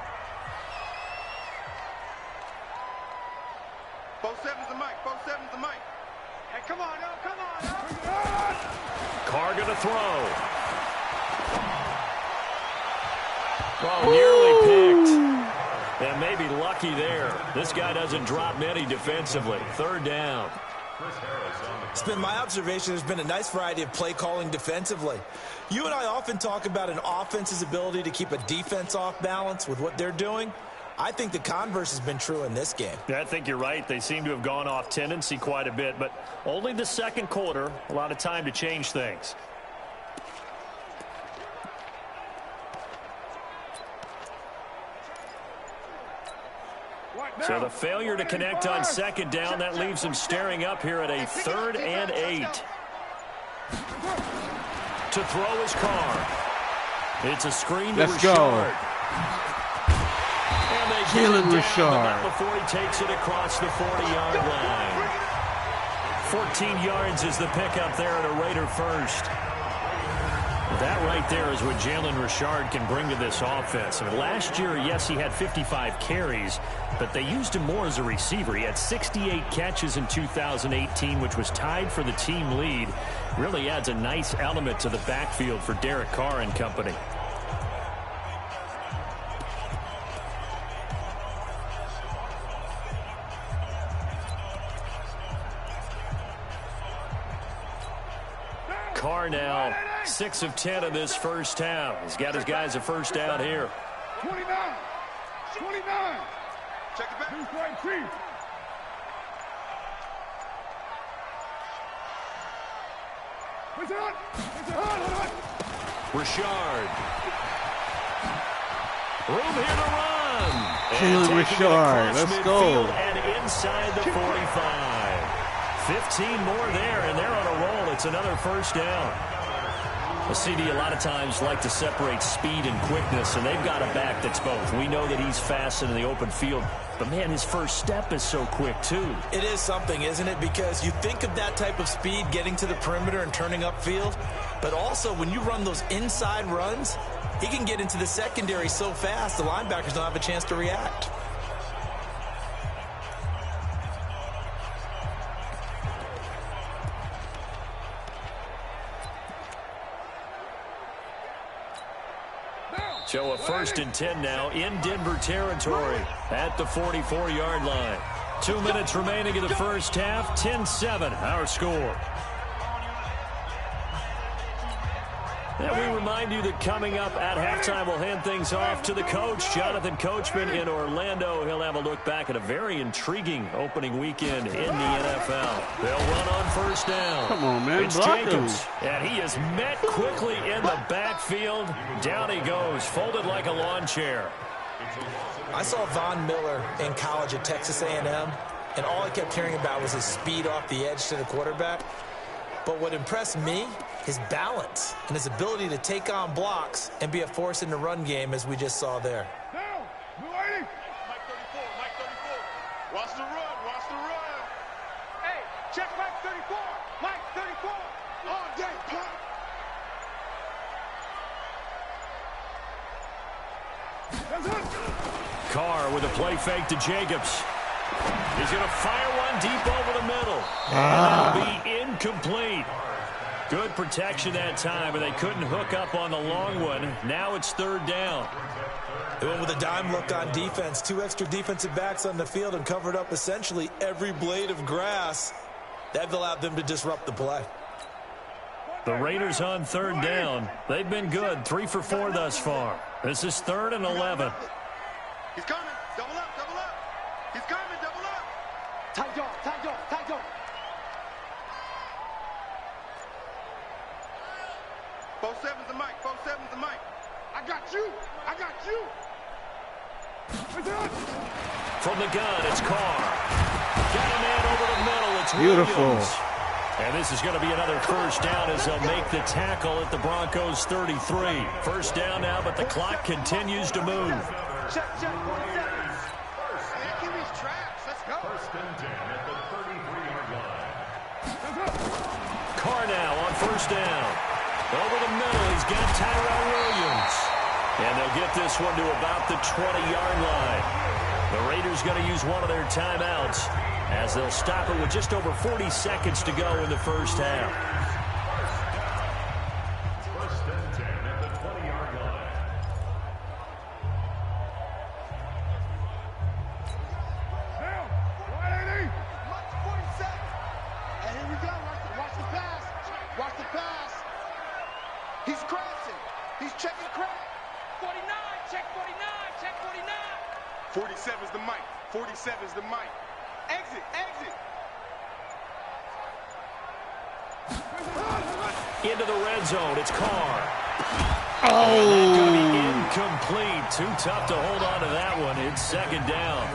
Speaker 8: Both sevens the mic. Both sevens the mic. Hey, come on, now, come on, now.
Speaker 6: Carr going to throw. Oh, nearly picked. And maybe lucky there. This guy doesn't drop many defensively. 3rd down.
Speaker 7: It's been my observation there's been a nice variety of play calling defensively. You and I often talk about an offense's ability to keep a defense off balance with what they're doing. I think the converse has been true in this game.
Speaker 6: Yeah, I think you're right. They seem to have gone off tendency quite a bit, but only the 2nd quarter, a lot of time to change things. So the failure to connect on 2nd down, that leaves him staring up here at a 3rd and 8. To throw his Carr. It's a screen to
Speaker 1: Let's go.
Speaker 6: Richard.
Speaker 1: Jalen Richard.
Speaker 6: Before he takes it across the 40-yard line. 14 yards is the pickup there at a Raider first. That right there is what Jalen Richard can bring to this offense. I mean, last year, yes, he had 55 carries, but they used him more as a receiver. He had 68 catches in 2018, which was tied for the team lead. Really adds a nice element to the backfield for Derek Carr and company. Carr now 6 of 10 in this first half. He's got his guys a first down here.
Speaker 8: 29. Check it back.
Speaker 6: Richard. Room here to run.
Speaker 1: Jalen Richard, let's go.
Speaker 6: And inside the 45. 15 more there, and they're on a roll. It's another first down. The CD a lot of times like to separate speed and quickness, and they've got a back that's both. We know that he's fast in the open field, but, man, his first step is so quick, too.
Speaker 7: It is something, isn't it? Because you think of that type of speed getting to the perimeter and turning upfield, but also when you run those inside runs, he can get into the secondary so fast the linebackers don't have a chance to react.
Speaker 6: So a 1st and 10 now in Denver territory at the 44-yard line. 2 minutes remaining in the first half. 10-7 our score. And we remind you that coming up at halftime, we'll hand things off to the coach, Jonathan Coachman in Orlando. He'll have a look back at a very intriguing opening weekend in the NFL. They'll run on first down.
Speaker 1: Come on, man.
Speaker 6: It's
Speaker 1: Block
Speaker 6: Jacobs.
Speaker 1: him.
Speaker 6: And he is met quickly in the backfield. Down he goes, folded like a lawn chair.
Speaker 7: I saw Von Miller in college at Texas A&M, and all I kept hearing about was his speed off the edge to the quarterback. But what impressed me, his balance and his ability to take on blocks and be a force in the run game, as we just saw there.
Speaker 8: Down. Blue 80. Mike 34. Mike 34. Watch the run. Watch the run. Hey, check Mike 34. Mike 34. All day, pop.
Speaker 6: Carr with a play fake to Jacobs. He's going to fire one one deep over the middle. And that'll be incomplete. Good protection that time, and they couldn't hook up on the long one. Now it's third down.
Speaker 7: They went with a dime look on defense. 2 extra defensive backs on the field and covered up essentially every blade of grass. That allowed them to disrupt the play.
Speaker 6: The Raiders on third down. They've been good, 3 for 4 thus far. This is 3rd and 11.
Speaker 8: He's coming. Double up, double up. He's coming, double up.
Speaker 4: Tight jaw, tight jaw, tight jaw.
Speaker 8: 4-7's the mic, 4-7's the mic. I got you. I got you.
Speaker 6: From the gun, it's Carr. Got a man over the middle. It's
Speaker 1: Beautiful.
Speaker 6: Williams. And this is going to be another first down as they'll make the tackle at the Broncos 33. First down now, but the clock continues to move.
Speaker 8: Check, 47. Man, give me traps. Let's go. First and 10 at the 33-yard line.
Speaker 6: Carr now on first down. Over the middle, he's got Tyrell Williams. And they'll get this one to about the 20-yard line. The Raiders going to use one of their timeouts as they'll stop it with just over 40 seconds to go in the first half.
Speaker 2: First and 10 at the 20-yard line.
Speaker 8: Down. 180. 47. And here we go. Watch the pass. Watch the pass. He's crashing. He's checking crack.
Speaker 4: 49, check 49, check 49.
Speaker 8: 47's the mic. 47's the mic. Exit, exit.
Speaker 6: Into the red zone, it's Carr. Oh! That's going to be incomplete. Too tough to hold on to that one. It's second down.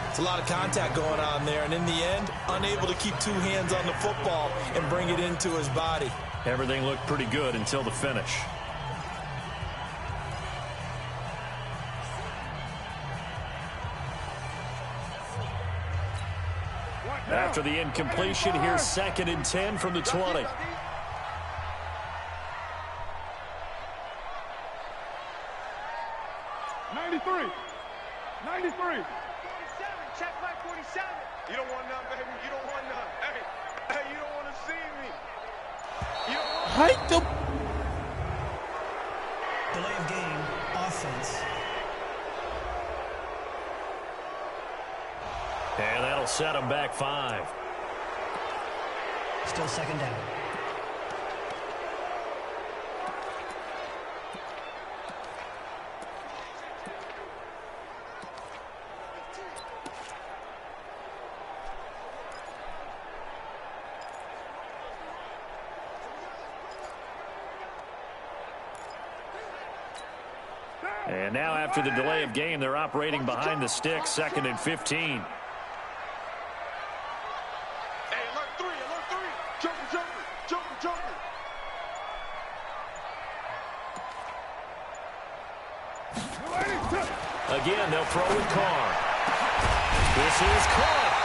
Speaker 7: It's a lot of contact going on there, and in the end, unable to keep 2 hands on the football and bring it into his body.
Speaker 6: Everything looked pretty good until the finish. After the incompletion, here's 2nd and 10 from the 20.
Speaker 8: 93. 93. 47. Check my 47. You don't want none, baby. You don't want none. Hey, you don't want to see me. You don't want
Speaker 1: Hike the...
Speaker 9: Delay of game, offense.
Speaker 6: And that'll set them back 5.
Speaker 9: Still second down.
Speaker 6: And now after the delay of game, they're operating behind the sticks, 2nd and 15.
Speaker 8: Hey, alert 3, alert 3. Joker, Joker, Joker, Joker.
Speaker 6: Again, they'll throw with Carr. This is caught.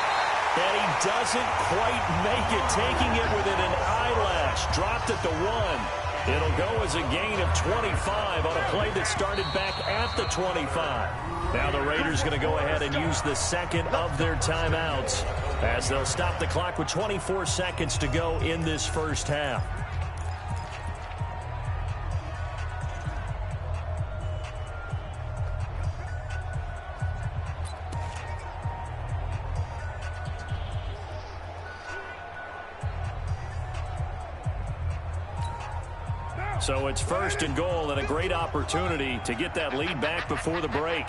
Speaker 6: And he doesn't quite make it, taking it within an eyelash. Dropped at the 1. It'll go as a gain of 25 on a play that started back at the 25. Now the Raiders going to go ahead and use the second of their timeouts as they'll stop the clock with 24 seconds to go in this first half. So it's 1st and goal and a great opportunity to get that lead back before the break.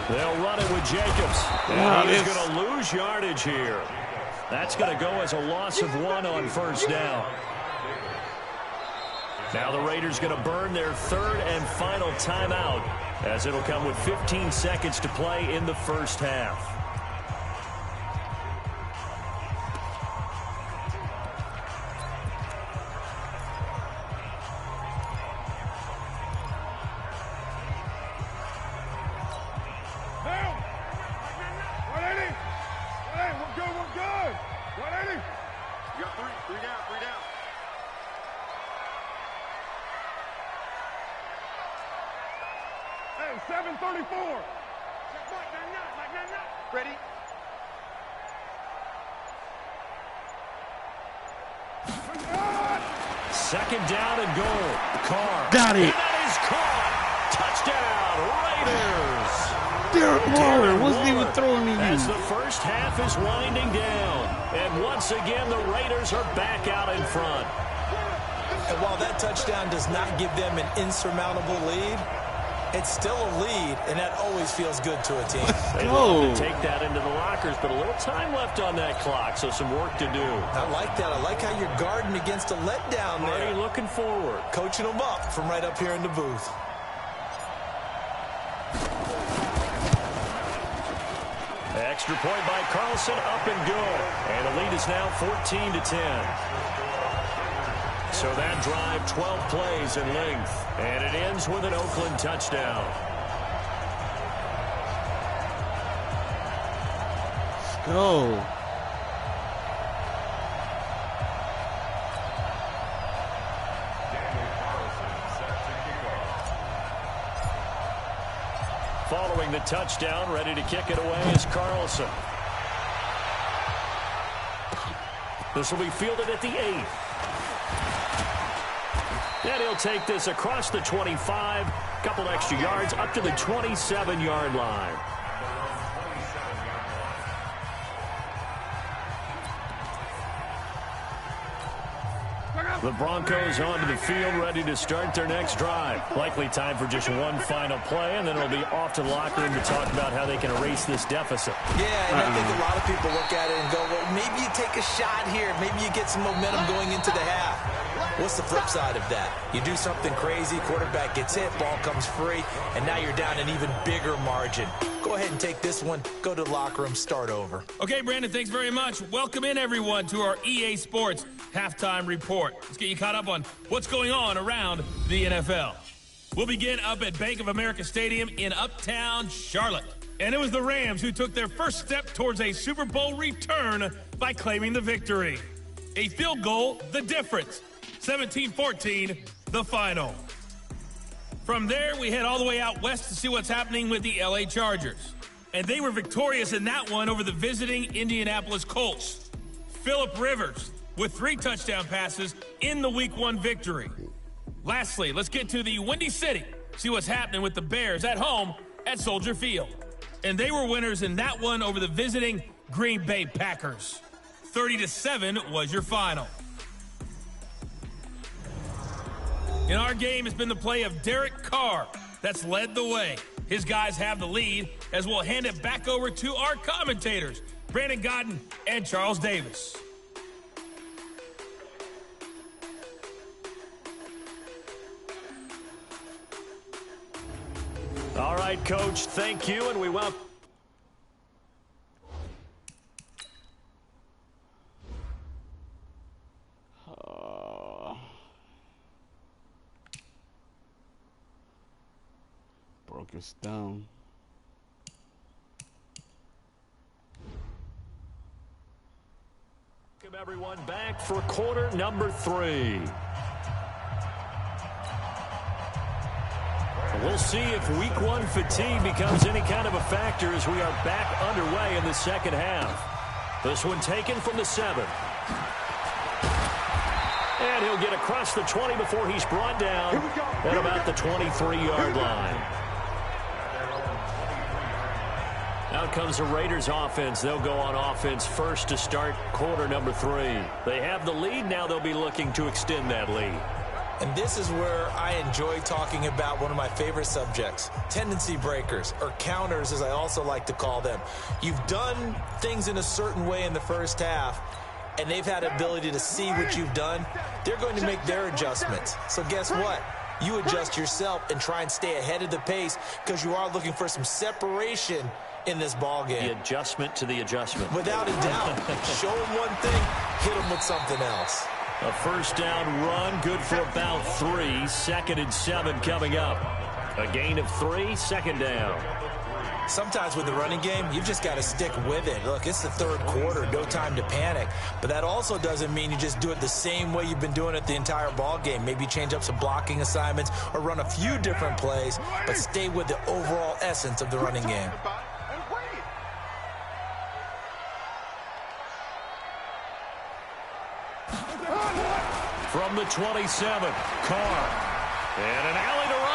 Speaker 6: They'll run it with Jacobs. And he's going to lose yardage here. That's going to go as a loss of 1 on first down. Now the Raiders going to burn their 3rd and final timeout as it'll come with 15 seconds to play in the first half.
Speaker 2: 7:34. Ready?
Speaker 6: Second down and goal. Carr.
Speaker 1: Got it.
Speaker 6: And that is caught. Touchdown, Raiders.
Speaker 1: Derek Waller wasn't even throwing to you.
Speaker 6: As the first half is winding down. And once again, the Raiders are back out in front.
Speaker 7: And while that touchdown does not give them an insurmountable lead, it's still a lead, and that always feels good to a team.
Speaker 6: They love to take that into the lockers, but a little time left on that clock, so some work to do.
Speaker 7: I like that. I like how you're guarding against a letdown there.
Speaker 6: Already looking forward.
Speaker 7: Coaching them up from right up here in the booth.
Speaker 6: Extra point by Carlson, up and good. And the lead is now 14-10. So that drive, 12 plays in length. And it ends with an Oakland touchdown.
Speaker 1: Let's go.
Speaker 6: Following the touchdown, ready to kick it away is Carlson. This will be fielded at the 8. And he'll take this across the 25, couple extra yards up to the 27-yard line. The Broncos onto the field, ready to start their next drive. Likely time for just one final play, and then it'll be off to the locker room to talk about how they can erase this deficit.
Speaker 7: Yeah, and I think a lot of people look at it and go, well, maybe you take a shot here. Maybe you get some momentum going into the half. What's the flip side of that? You do something crazy, quarterback gets hit, ball comes free, and now you're down an even bigger margin. Go ahead and take this one, go to the locker room, start over.
Speaker 5: Okay, Brandon, thanks very much. Welcome in, everyone, to our EA Sports Halftime Report. Let's get you caught up on what's going on around the NFL. We'll begin up at Bank of America Stadium in Uptown Charlotte. And it was the Rams who took their first step towards a Super Bowl return by claiming the victory. A field goal, the difference. 17-14, the final. From there, we head all the way out west to see what's happening with the LA Chargers. And they were victorious in that one over the visiting Indianapolis Colts. Phillip Rivers with 3 touchdown passes in the Week 1 victory. Lastly, let's get to the Windy City, see what's happening with the Bears at home at Soldier Field. And they were winners in that one over the visiting Green Bay Packers. 30-7 was your final. In our game, it's been the play of Derek Carr that's led the way. His guys have the lead as we'll hand it back over to our commentators, Brandon Godden and Charles Davis.
Speaker 6: All right, Coach, thank you, and we welcome.
Speaker 1: Broke us down.
Speaker 6: Welcome everyone back for quarter number 3. We'll see if Week 1 fatigue becomes any kind of a factor as we are back underway in the second half. This one taken from the 7. And he'll get across the 20 before he's brought down at about the 23-yard line. Out comes the Raiders offense. They'll go on offense first to start quarter number 3. They have the lead. Now they'll be looking to extend that lead.
Speaker 7: And this is where I enjoy talking about one of my favorite subjects, tendency breakers, or counters as I also like to call them. You've done things in a certain way in the first half, and they've had the ability to see what you've done. They're going to make their adjustments. So guess what? You adjust yourself and try and stay ahead of the pace because you are looking for some separation in this ball game.
Speaker 6: The adjustment to the adjustment.
Speaker 7: Without a doubt. Show them one thing, hit them with something else.
Speaker 6: A first down run, good for about 3. 2nd and 7 coming up. A gain of 3, second down.
Speaker 7: Sometimes with the running game, you've just got to stick with it. Look, it's the third quarter, no time to panic. But that also doesn't mean you just do it the same way you've been doing it the entire ball game. Maybe change up some blocking assignments or run a few different plays, but stay with the overall essence of the running game.
Speaker 6: From the 27, Carr. And an alley to run.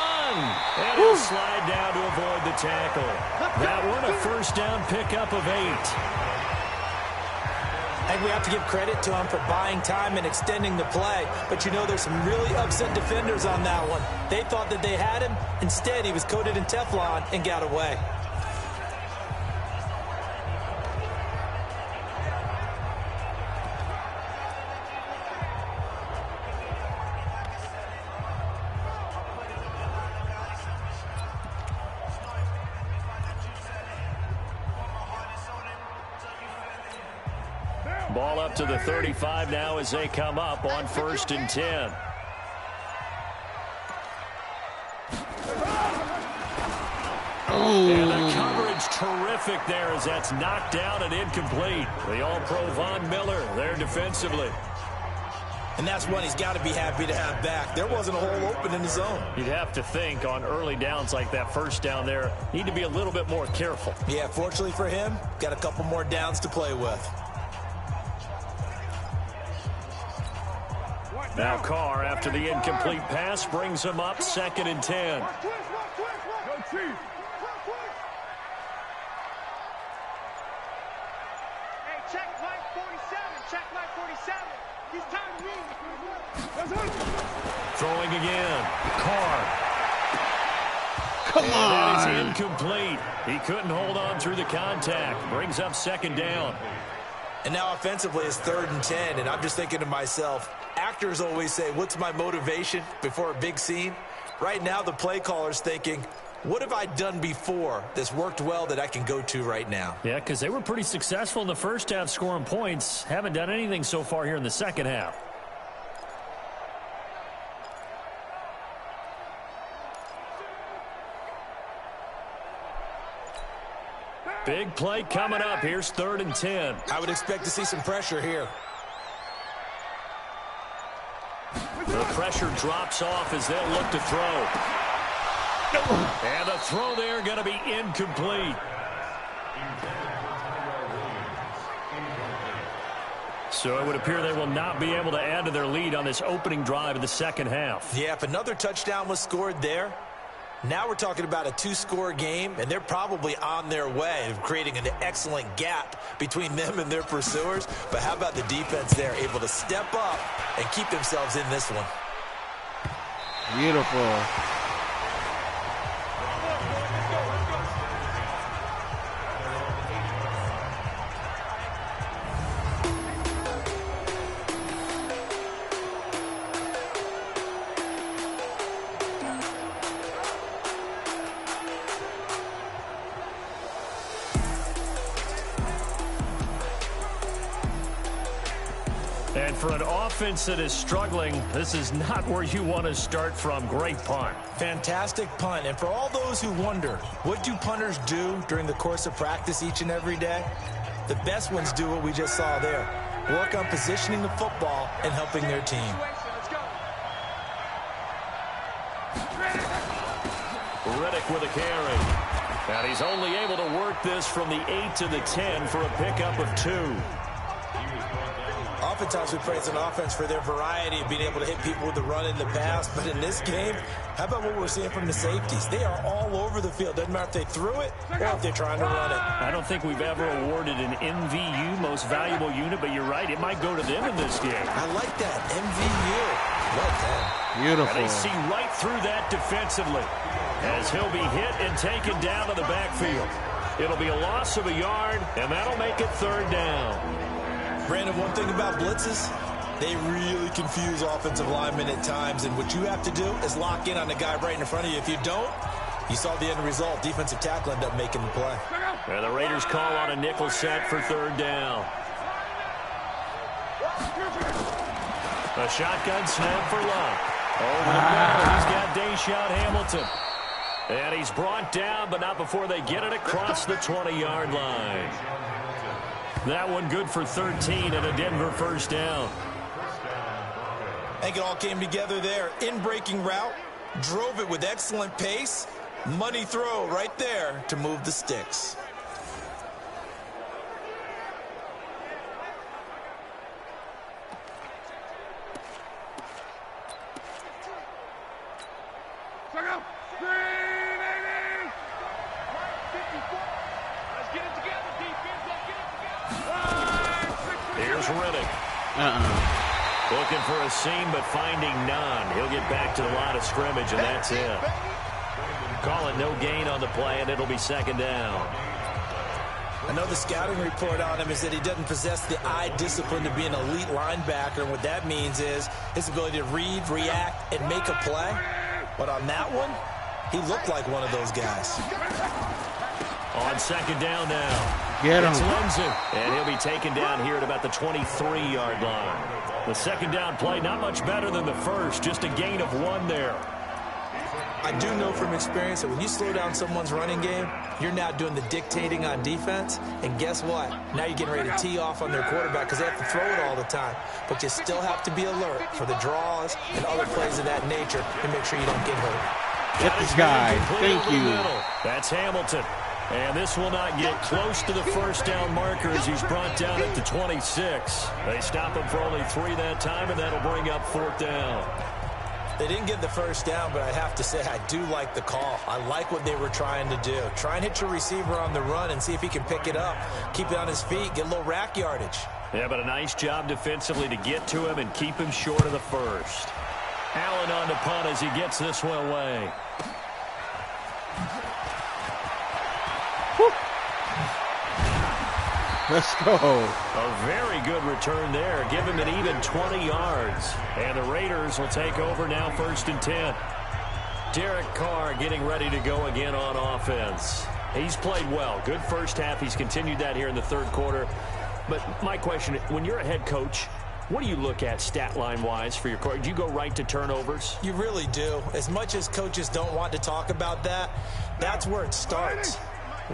Speaker 6: And he'll slide down to avoid the tackle. That one a first down pickup of 8.
Speaker 7: I think we have to give credit to him for buying time and extending the play. But you know, there's some really upset defenders on that one. They thought that they had him. Instead, he was coated in Teflon and got away.
Speaker 6: Ball up to the 35 now as they come up on 1st and 10. And the coverage terrific there as that's knocked down and incomplete. The All-Pro Von Miller there defensively.
Speaker 7: And that's one he's got to be happy to have back. There wasn't a hole open in the zone.
Speaker 6: You'd have to think on early downs like that first down there, need to be a little bit more careful.
Speaker 7: Yeah, fortunately for him, got a couple more downs to play with.
Speaker 6: Now Carr, after the incomplete pass, brings him up 2nd and 10.
Speaker 8: Hey, check Mike 47. Check Mike 47. He's time to leave.
Speaker 6: Throwing again. Carr.
Speaker 1: Come on.
Speaker 6: That is incomplete. He couldn't hold on through the contact. Brings up 2nd down.
Speaker 7: And now offensively it's 3rd and 10, and I'm just thinking to myself, actors always say, what's my motivation before a big scene? Right now the play caller's thinking, what have I done before that's worked well that I can go to right now?
Speaker 6: Yeah, because they were pretty successful in the first half scoring points. Haven't done anything so far here in the second half. Big play coming up. Here's 3rd and 10.
Speaker 7: I would expect to see some pressure here.
Speaker 6: The pressure drops off as they'll look to throw. And the throw there going to be incomplete. So it would appear they will not be able to add to their lead on this opening drive of the second half.
Speaker 7: Yeah, if another touchdown was scored there, now we're talking about a 2-score game, and they're probably on their way of creating an excellent gap between them and their pursuers. But how about the defense there, able to step up and keep themselves in this one?
Speaker 1: Beautiful.
Speaker 6: And for an offense that is struggling, this is not where you want to start from. Great punt.
Speaker 7: Fantastic punt. And for all those who wonder, what do punters do during the course of practice each and every day? The best ones do what we just saw there. Work on positioning the football and helping their team.
Speaker 6: Riddick with a carry. And he's only able to work this from the 8 to the 10 for a pickup of 2.
Speaker 7: Oftentimes we praise an offense for their variety of being able to hit people with the run in the pass. But in this game, how about what we're seeing from the safeties? They are all over the field. Doesn't matter if they threw it or if they're trying to run it.
Speaker 6: I don't think we've ever awarded an MVU, most valuable unit, but you're right. It might go to them in this game.
Speaker 7: I like that. MVU. Like that.
Speaker 1: Beautiful.
Speaker 6: And they see right through that defensively as he'll be hit and taken down to the backfield. It'll be a loss of a yard, and that'll make it 3rd down.
Speaker 7: Brandon, one thing about blitzes, they really confuse offensive linemen at times, and what you have to do is lock in on the guy right in front of you. If you don't, you saw the end result. Defensive tackle ended up making the play.
Speaker 6: And the Raiders call on a nickel set for 3rd down. A shotgun snap for Love. Over the middle, he's got Deshaun Hamilton. And he's brought down, but not before they get it across the 20-yard line. That one good for 13 and a Denver first down.
Speaker 7: I think it all came together there. In-breaking route, drove it with excellent pace. Money throw right there to move the sticks.
Speaker 6: Here's Riddick. Looking for a seam, but finding none. He'll get back to the line of scrimmage, and that's it. Call it no gain on the play, and it'll be second down.
Speaker 7: I know the scouting report on him is that he doesn't possess the eye discipline to be an elite linebacker, and what that means is his ability to read, react, and make a play. But on that one, he looked like one of those guys.
Speaker 6: On second down now.
Speaker 1: Get him.
Speaker 6: It's Lindsey, and he'll be taken down here at about the 23-yard line. The second down play, not much better than the first, just a gain of 1 there.
Speaker 7: I do know from experience that when you slow down someone's running game, you're now doing the dictating on defense, and guess what? Now you're getting ready to tee off on their quarterback because they have to throw it all the time. But you still have to be alert for the draws and other plays of that nature and make sure you don't get hurt.
Speaker 1: Get this guy. Thank you.
Speaker 6: That's Hamilton. And this will not get close to the first down marker as he's brought down at the 26. They stop him for only 3 that time, and that'll bring up 4th down.
Speaker 7: They didn't get the first down, but I have to say I do like the call. I like what they were trying to do. Try and hit your receiver on the run and see if he can pick it up. Keep it on his feet, get a little rack yardage.
Speaker 6: Yeah, but a nice job defensively to get to him and keep him short of the first. Allen on the punt as he gets this one away.
Speaker 1: Let's go.
Speaker 6: A very good return there. Give him an even 20 yards. And the Raiders will take over now 1st and 10. Derek Carr getting ready to go again on offense. He's played well. Good first half. He's continued that here in the 3rd quarter. But my question, when you're a head coach, what do you look at stat line-wise for your coach? Do you go right to turnovers?
Speaker 7: You really do. As much as coaches don't want to talk about that, that's where it starts.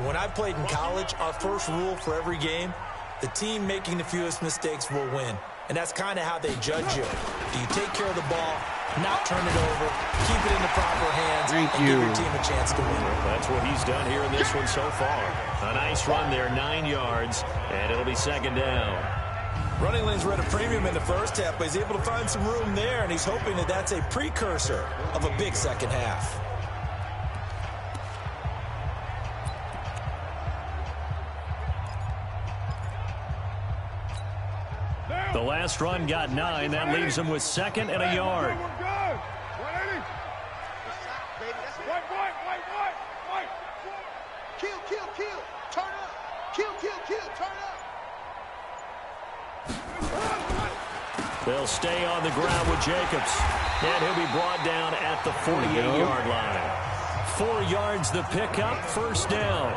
Speaker 7: When I played in college, our first rule for every game, the team making the fewest mistakes will win. And that's kind of how they judge you. Do you take care of the ball, not turn it over, keep it in the proper hands, and give your team a chance to win?
Speaker 6: That's what he's done here in this one so far. A nice run there, 9 yards, and it'll be second down.
Speaker 7: Running lanes were at a premium in the first half, but he's able to find some room there, and he's hoping that that's a precursor of a big second half.
Speaker 6: The last run got 9. That leaves him with 2nd and a yard.
Speaker 8: Kill, kill, kill. Turn up. Kill, kill, kill. Turn up.
Speaker 6: They'll stay on the ground with Jacobs. And he'll be brought down at the 48-yard line. 4 yards the pickup, 1st down.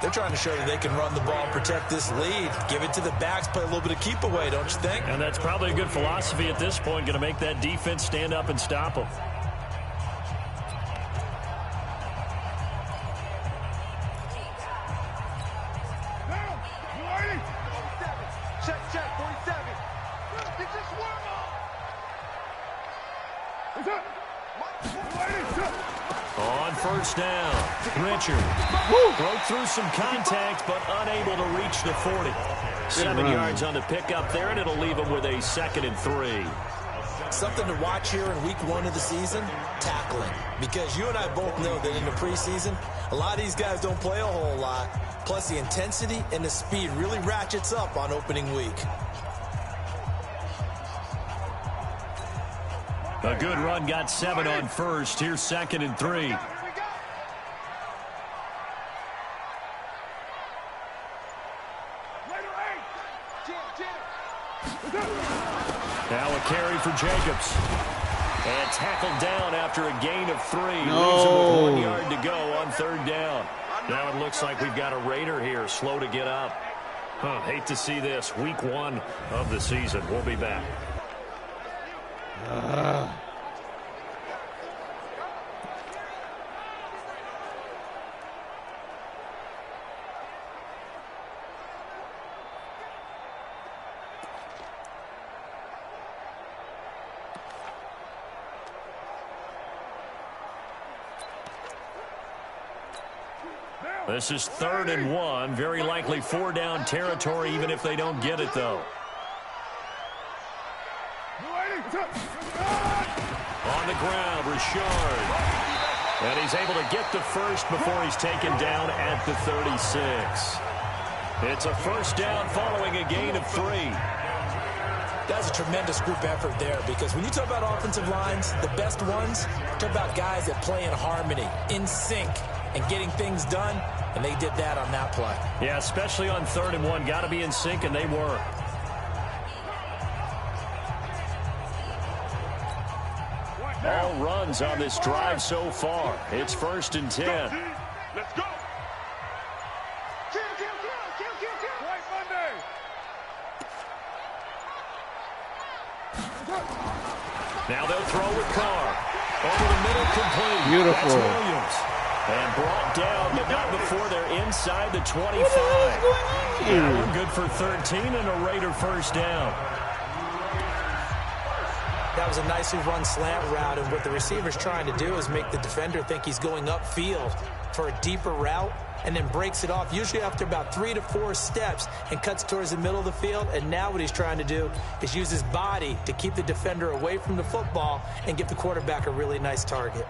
Speaker 7: They're trying to show that they can run the ball and protect this lead. Give it to the backs, play a little bit of keep away, don't you think?
Speaker 6: And that's probably a good philosophy at this point, going to make that defense stand up and stop them.
Speaker 8: Check, 47. Get this work
Speaker 6: On 1st down, Richard broke through some contact, but unable to reach the 40. 7 yards on the pickup there, and it'll leave him with a 2nd and 3.
Speaker 7: Something to watch here in week 1 of the season, tackling. Because you and I both know that in the preseason, a lot of these guys don't play a whole lot. Plus, the intensity and the speed really ratchets up on opening week.
Speaker 6: A good run, got 7 on 1st. Here's 2nd and 3. Now a carry for Jacobs. And tackled down after a gain of 3. Leaves him with 1 yard to go on 3rd down. Now it looks like we've got a Raider here, slow to get up. Hate to see this. Week 1 of the season. We'll be back. This is 3rd and 1. Very likely 4-down territory, even if they don't get it, though. On the ground, Richard. And he's able to get the first before he's taken down at the 36. It's a first down following a gain of 3.
Speaker 7: That's a tremendous group effort there, because when you talk about offensive lines, the best ones, talk about guys that play in harmony, in sync, and getting things done, and they did that on that play.
Speaker 6: Yeah, especially on 3rd and 1. Got to be in sync, and they were. All runs on this drive so far. It's 1st and 10.
Speaker 2: Let's go. White Monday.
Speaker 6: Now they'll throw with Carr. Over the middle, complete.
Speaker 1: Beautiful.
Speaker 6: That's Williams. And brought down, but not before they're inside the 25. That one good for 13 and a Raider first down.
Speaker 7: That was a nicely run slant route, and what the receiver's trying to do is make the defender think he's going upfield for a deeper route, and then breaks it off, usually after about 3 to 4 steps, and cuts towards the middle of the field. And now what he's trying to do is use his body to keep the defender away from the football and give the quarterback a really nice target.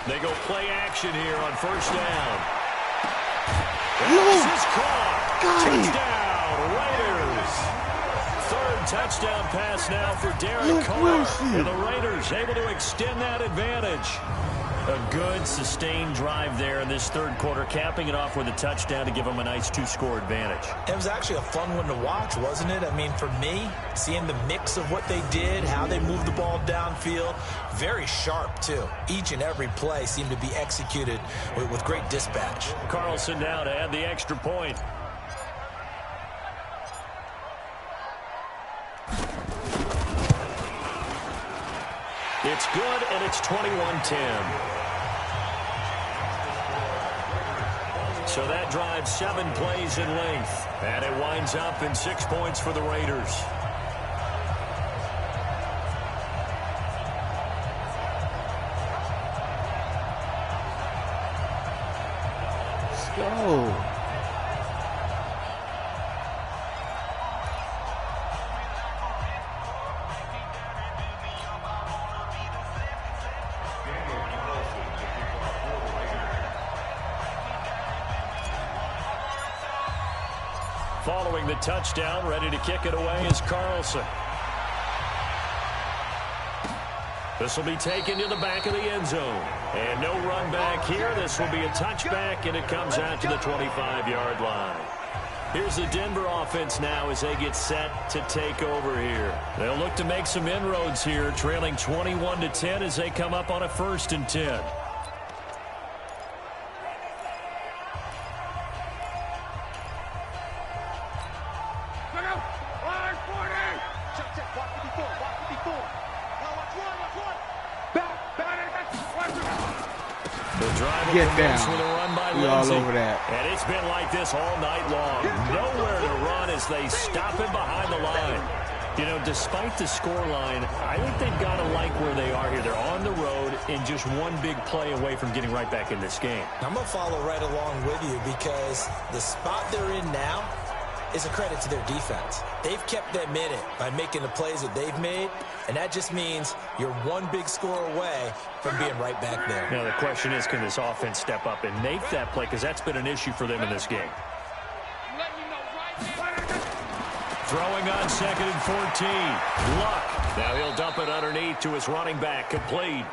Speaker 6: They go play action here on first down. This is caught. Touchdown, Raiders. 3rd touchdown pass now for Derek Carr. And the Raiders able to extend that advantage. A good, sustained drive there in this 3rd quarter, capping it off with a touchdown to give them a nice 2-score advantage.
Speaker 7: It was actually a fun one to watch, wasn't it? I mean, for me, seeing the mix of what they did, how they moved the ball downfield, very sharp, too. Each and every play seemed to be executed with great dispatch.
Speaker 6: Carlson now to add the extra point. It's good, and it's 21-10. So that drives 7 plays in length, and it winds up in 6 points for the Raiders.
Speaker 1: Let's go.
Speaker 6: Following the touchdown, ready to kick it away is Carlson. This will be taken to the back of the end zone. And no run back here. This will be a touchback, and it comes out to the 25-yard line. Here's the Denver offense now as they get set to take over here. They'll look to make some inroads here, trailing 21-10 as they come up on a 1st and 10.
Speaker 1: Get down. We all over that.
Speaker 6: And it's been like this all night long. Nowhere to run as they stop him behind the line. You know, despite the scoreline, I think they've got to like where they are here. They're on the road and just one big play away from getting right back in this game.
Speaker 7: I'm going to follow right along with you, because the spot they're in now is a credit to their defense. They've kept them in it by making the plays that they've made, and that just means you're one big score away from being right back there.
Speaker 6: Now the question is, can this offense step up and make that play, because that's been an issue for them in this game. Throwing on 2nd and 14. Luck. Now he'll dump it underneath to his running back, complete.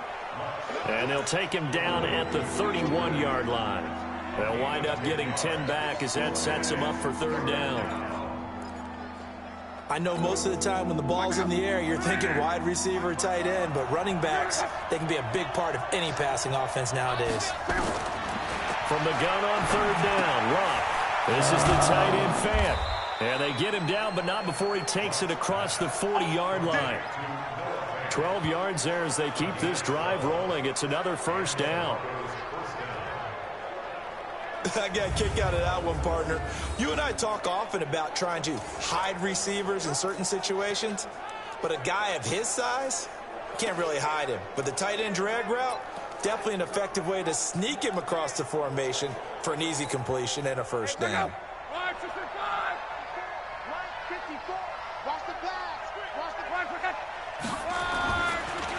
Speaker 6: And they'll take him down at the 31-yard line. They'll wind up getting 10 back as that sets them up for 3rd down.
Speaker 7: I know most of the time when the ball's in the air, you're thinking wide receiver, tight end, but running backs, they can be a big part of any passing offense nowadays.
Speaker 6: From the gun on 3rd down, Luck. This is the tight end, Fant. And they get him down, but not before he takes it across the 40-yard line. 12 yards there as they keep this drive rolling. It's another 1st down.
Speaker 7: I got a kick out of that one, partner. You and I talk often about trying to hide receivers in certain situations. but a guy of his size, can't really hide him. But the tight end drag route, definitely an effective way to sneak him across the formation for an easy completion and a first down.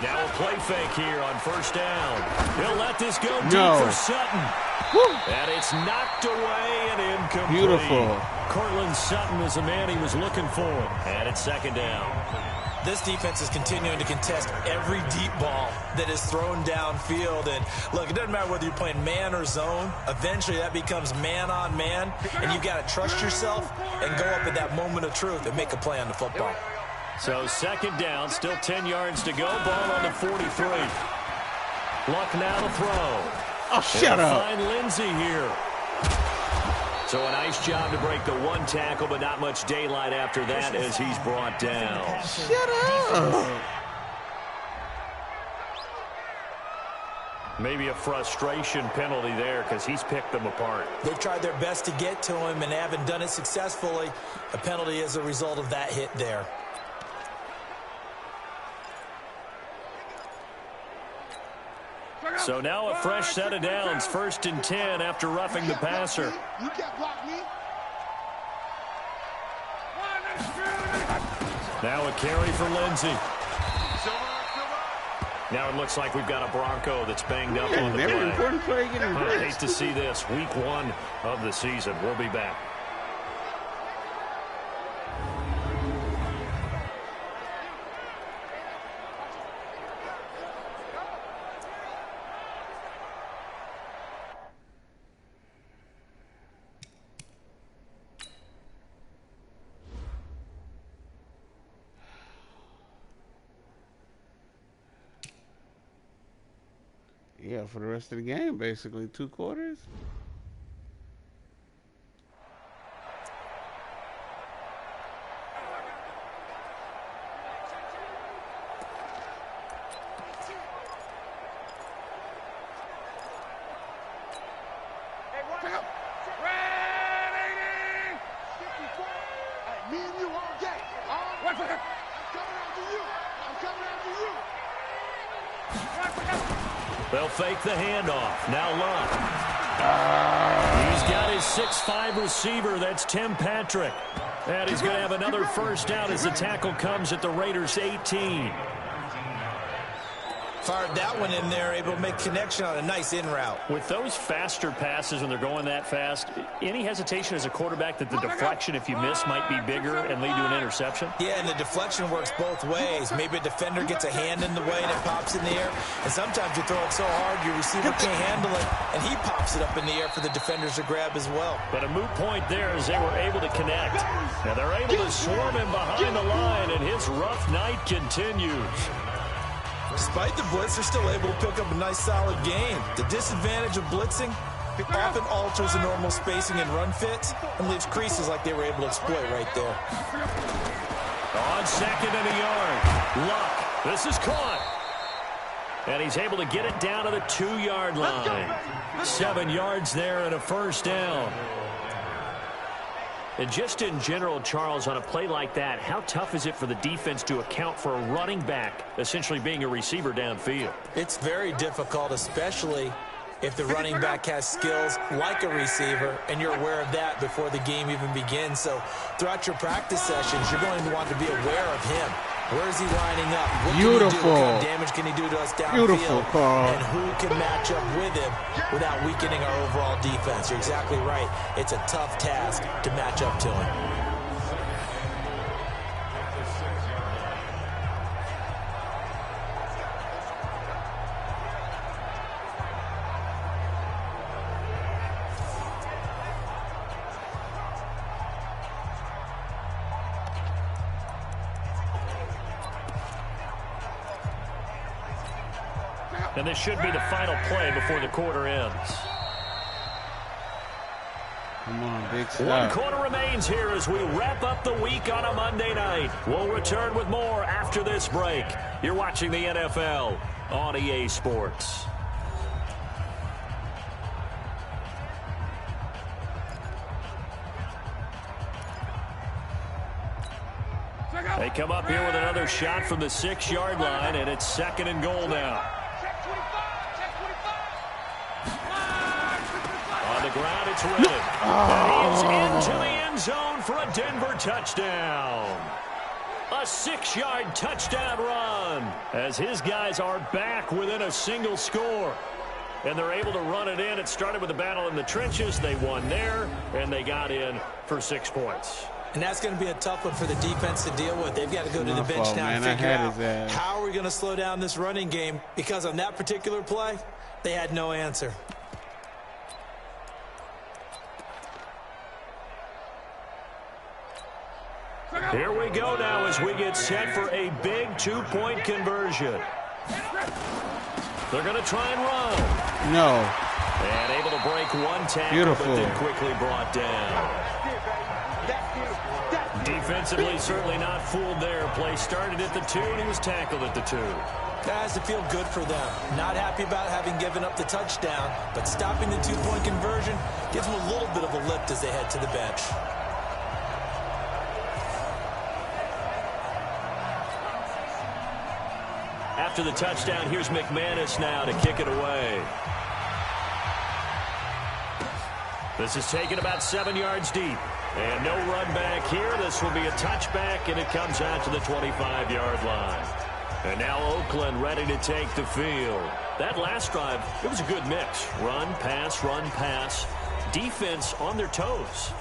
Speaker 6: Now a play fake here on first down. He'll let this go deep for Sutton. And it's knocked away and incomplete.
Speaker 1: Beautiful.
Speaker 6: Cortland Sutton is the man he was looking for. And it's second down.
Speaker 7: This defense is continuing to contest every deep ball that is thrown downfield. And look, it doesn't matter whether you're playing man or zone. Eventually that becomes man on man. And you've got to trust yourself and go up at that moment of truth and make a play on the football.
Speaker 6: So second down, still 10 yards to go. Ball on the 43. Luck now to throw.
Speaker 1: Oh, shut up.
Speaker 6: Find Lindsey here. So a nice job to break the one tackle, but not much daylight after that as he's brought down.
Speaker 1: Shut up.
Speaker 6: Maybe a frustration penalty there because he's picked them apart.
Speaker 7: They've tried their best to get to him and haven't done it successfully. A penalty is a result of that hit there.
Speaker 6: So now a fresh set of downs, 1st and 10 after roughing the passer.
Speaker 8: You can't block me.
Speaker 6: Now a carry for Lindsey. Now it looks like we've got a Bronco that's banged up on the
Speaker 1: Never
Speaker 6: play.
Speaker 1: important play getting
Speaker 6: I hate to see this. Week 1 of the season. We'll be back.
Speaker 1: Yeah, for the rest of the game, basically 2 quarters.
Speaker 8: Me and you all day. I'm coming after you. I'm coming after you.
Speaker 6: They'll fake the handoff. Now Luck. He's got his 6'5" receiver. That's Tim Patrick. And he's going to have another first down as the tackle comes at the Raiders' 18.
Speaker 7: Fired that one in there, able to make connection on a nice in route.
Speaker 6: With those faster passes when they're going that fast, any hesitation as a quarterback that the deflection, if you miss, might be bigger and lead to an interception?
Speaker 7: Yeah, and the deflection works both ways. Maybe a defender gets a hand in the way and it pops in the air. And sometimes you throw it so hard your receiver can't handle it, and he pops it up in the air for the defenders to grab as well.
Speaker 6: But a moot point there as they were able to connect. Now they're able to swarm him behind the line, and his rough night continues.
Speaker 7: Despite the blitz, they're still able to pick up a nice, solid gain. The disadvantage of blitzing often alters the normal spacing and run fits and leaves creases like they were able to exploit right there.
Speaker 6: On 2nd and a yard. Luck. This is caught. And he's able to get it down to the 2-yard line. 7 yards there and a first down. And just in general, Charles, on a play like that, how tough is it for the defense to account for a running back essentially being a receiver downfield?
Speaker 7: It's very difficult, especially if the running back has skills like a receiver, and you're aware of that before the game even begins. So throughout your practice sessions, you're going to want to be aware of him. Where is he lining up? What
Speaker 1: Beautiful.
Speaker 7: Can he do? What kind of damage can he do to us downfield?
Speaker 1: Beautiful call.
Speaker 7: And who can match up with him without weakening our overall defense? You're exactly right. It's a tough task to match up to him.
Speaker 6: And this should be the final play before the quarter ends.
Speaker 1: Come on, big stop.
Speaker 6: 1 quarter remains here as we wrap up the week on a Monday night. We'll return with more after this break. You're watching the NFL on EA Sports. They come up here with another shot from the 6-yard line, and it's 2nd and goal now. On the ground, it's Redden. And he's into the end zone for a Denver touchdown. A 6-yard touchdown run as his guys are back within a single score. And they're able to run it in. It started with a battle in the trenches. They won there, and they got in for 6 points.
Speaker 7: And that's going to be a tough one for the defense to deal with. They've got to go to the bench now and figure out how are we going to slow down this running game, because on that particular play, they had no answer.
Speaker 6: Here we go now as we get set for a big 2-point conversion. They're going to try and run.
Speaker 1: No.
Speaker 6: And able to break one tackle, but then quickly brought down. Defensively, certainly not fooled there. Play started at the 2, and he was tackled at the 2.
Speaker 7: That has to feel good for them. Not happy about having given up the touchdown, but stopping the 2-point conversion gives them a little bit of a lift as they head to the bench.
Speaker 6: After the touchdown, here's McManus now to kick it away. This is taken about 7 yards deep. And no run back here. This will be a touchback, and it comes out to the 25-yard line. And now Oakland ready to take the field. That last drive, it was a good mix. Run, pass, defense on their toes.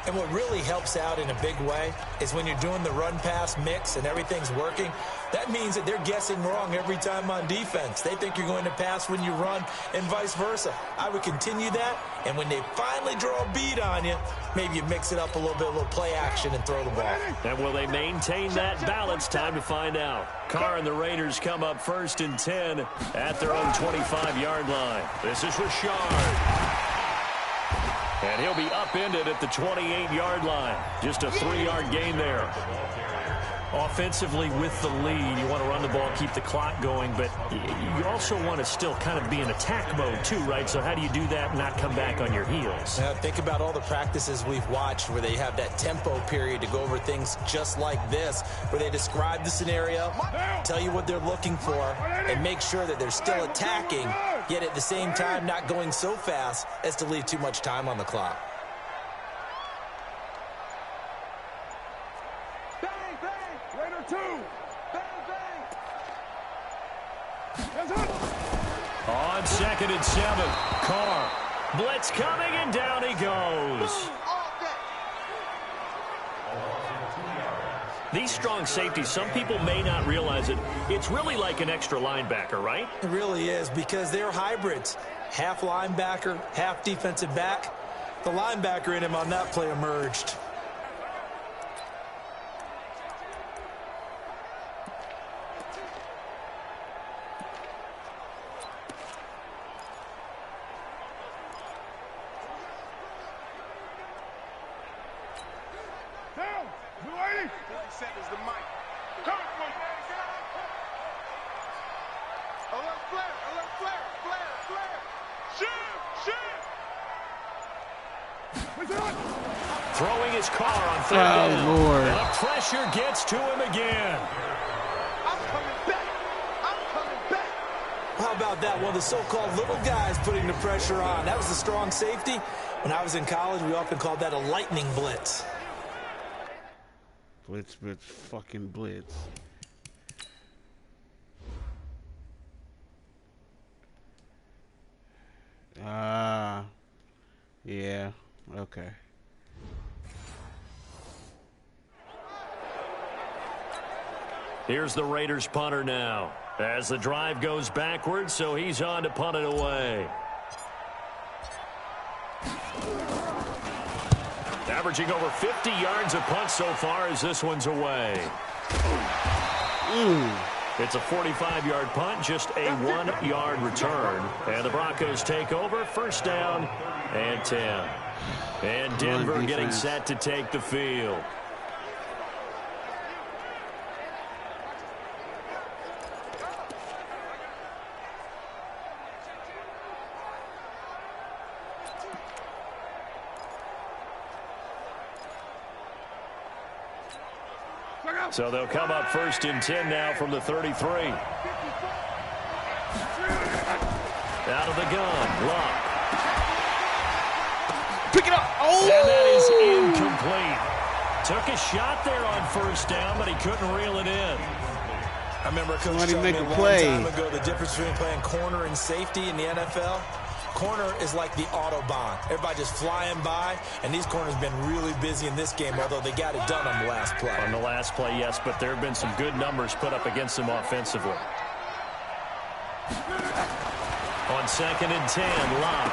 Speaker 7: And what really helps out in a big way is when you're doing the run-pass mix and everything's working, that means that they're guessing wrong every time on defense. They think you're going to pass when you run and vice versa. I would continue that, and when they finally draw a beat on you, maybe you mix it up a little bit, a little play action, and throw the ball.
Speaker 6: And will they maintain that balance? Time to find out. Carr and the Raiders come up 1st and 10 at their own 25-yard line. This is Richard. And he'll be upended at the 28-yard line. Just a 3-yard gain there. Offensively with the lead, you want to run the ball, keep the clock going, but you also want to still kind of be in attack mode too, right? So how do you do that and not come back on your heels?
Speaker 7: Think about all the practices we've watched where they have that tempo period to go over things just like this, where they describe the scenario, tell you what they're looking for, and make sure that they're still attacking, yet at the same time not going so fast as to leave too much time on the clock.
Speaker 6: On 2nd and 7, Carr. Blitz coming, and down he goes. These strong safeties, some people may not realize it. It's really like an extra linebacker, right?
Speaker 7: It really is, because they're hybrids. Half linebacker, half defensive back. The linebacker in him on that play emerged.
Speaker 6: Throwing his car on 3rd down.
Speaker 1: Lord.
Speaker 6: And the pressure gets to him again.
Speaker 8: I'm coming back. I'm coming back.
Speaker 7: How about that? One of the so-called little guys putting the pressure on. That was the strong safety. When I was in college, we often called that a lightning blitz.
Speaker 1: Blitz, fucking blitz. Yeah, okay.
Speaker 6: Here's the Raiders punter now as the drive goes backwards, so he's on to punt it away. Averaging over 50 yards a punt so far as this one's away. It's a 45-yard punt, just a 1-yard return. And the Broncos take over, 1st down and 10. And Denver getting set to take the field. So they'll come up 1st and 10 now from the 33. Out of the gun, Luck.
Speaker 1: Pick it up. Oh!
Speaker 6: And that is incomplete. Took a shot there on 1st down, but he couldn't reel it in.
Speaker 7: I remember Coach
Speaker 1: Somebody
Speaker 7: telling
Speaker 1: make
Speaker 7: me
Speaker 1: a
Speaker 7: a long
Speaker 1: play.
Speaker 7: time ago the difference between playing corner and safety in the NFL. Corner is like the Autobahn. Everybody just flying by, and these corners have been really busy in this game, although they got it done on the last play.
Speaker 6: On the last play, yes, but there have been some good numbers put up against them offensively. On 2nd and 10, Locke.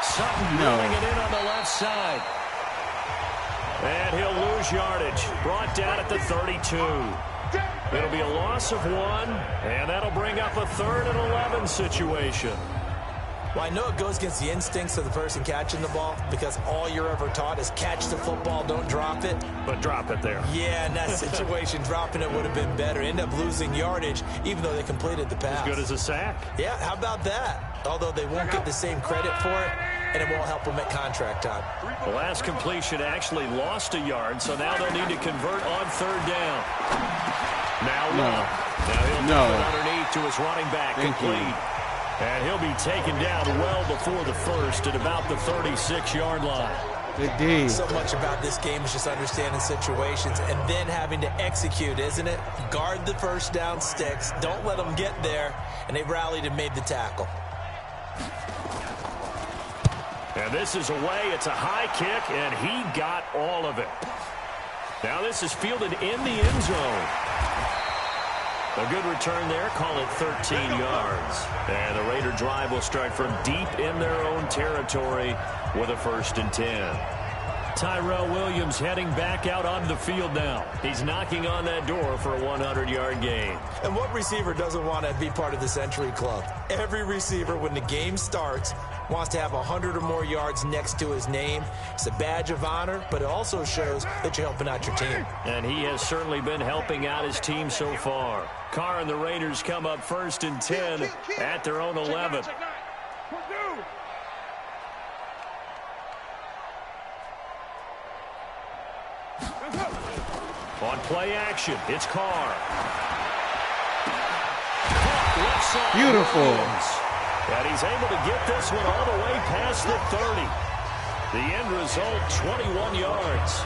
Speaker 6: Sutton drilling it in on the left side. And he'll lose yardage. Brought down at the 32. It'll be a loss of 1, and that'll bring up a 3rd and 11 situation.
Speaker 7: Well, I know it goes against the instincts of the person catching the ball because all you're ever taught is catch the football, don't drop it.
Speaker 6: But drop it there.
Speaker 7: Yeah, in that situation, dropping it would have been better. End up losing yardage, even though they completed the pass.
Speaker 6: As good as a sack.
Speaker 7: Yeah, how about that? Although they won't get the same credit for it, and it won't help them at contract time.
Speaker 6: The last completion actually lost a yard, so now they'll need to convert on 3rd down. Now Luck. Now he'll dump it underneath to his running back. Complete. And he'll be taken down well before the 1st at about the 36-yard line.
Speaker 1: Indeed.
Speaker 7: So much about this game is just understanding situations and then having to execute, isn't it? Guard the 1st down sticks. Don't let them get there. And they rallied and made the tackle.
Speaker 6: And this is away. It's a high kick, and he got all of it. Now this is fielded in the end zone. A good return there. Call it 13 yards. And the Raider drive will start from deep in their own territory with a 1st and 10. Tyrell Williams heading back out onto the field now. He's knocking on that door for a 100-yard gain.
Speaker 7: And what receiver doesn't want to be part of the Century Club? Every receiver, when the game starts, wants to have 100 or more yards next to his name. It's a badge of honor, but it also shows that you're helping out your team.
Speaker 6: And he has certainly been helping out his team so far. Carr and the Raiders come up 1st and 10 at their own 11. On play action, it's Carr.
Speaker 1: Beautiful.
Speaker 6: And he's able to get this one all the way past the 30. The end result, 21 yards.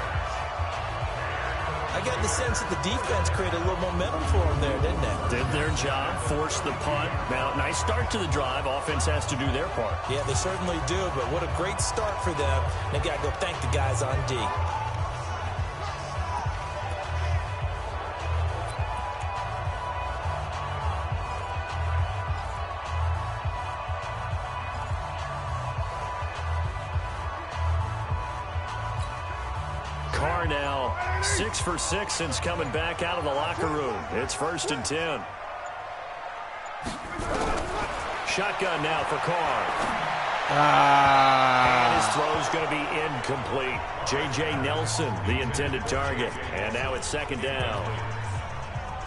Speaker 7: I got the sense that the defense created a little momentum for them there, didn't they?
Speaker 6: Did their job, forced the punt. Now, nice start to the drive. Offense has to do their part.
Speaker 7: Yeah, they certainly do, but what a great start for them. They got to go thank the guys on D.
Speaker 6: Carr now 6 for 6 since coming back out of the locker room. It's 1st and 10. Shotgun now for Carr. And his throw's going to be incomplete. J.J. Nelson, the intended target. And now it's 2nd down.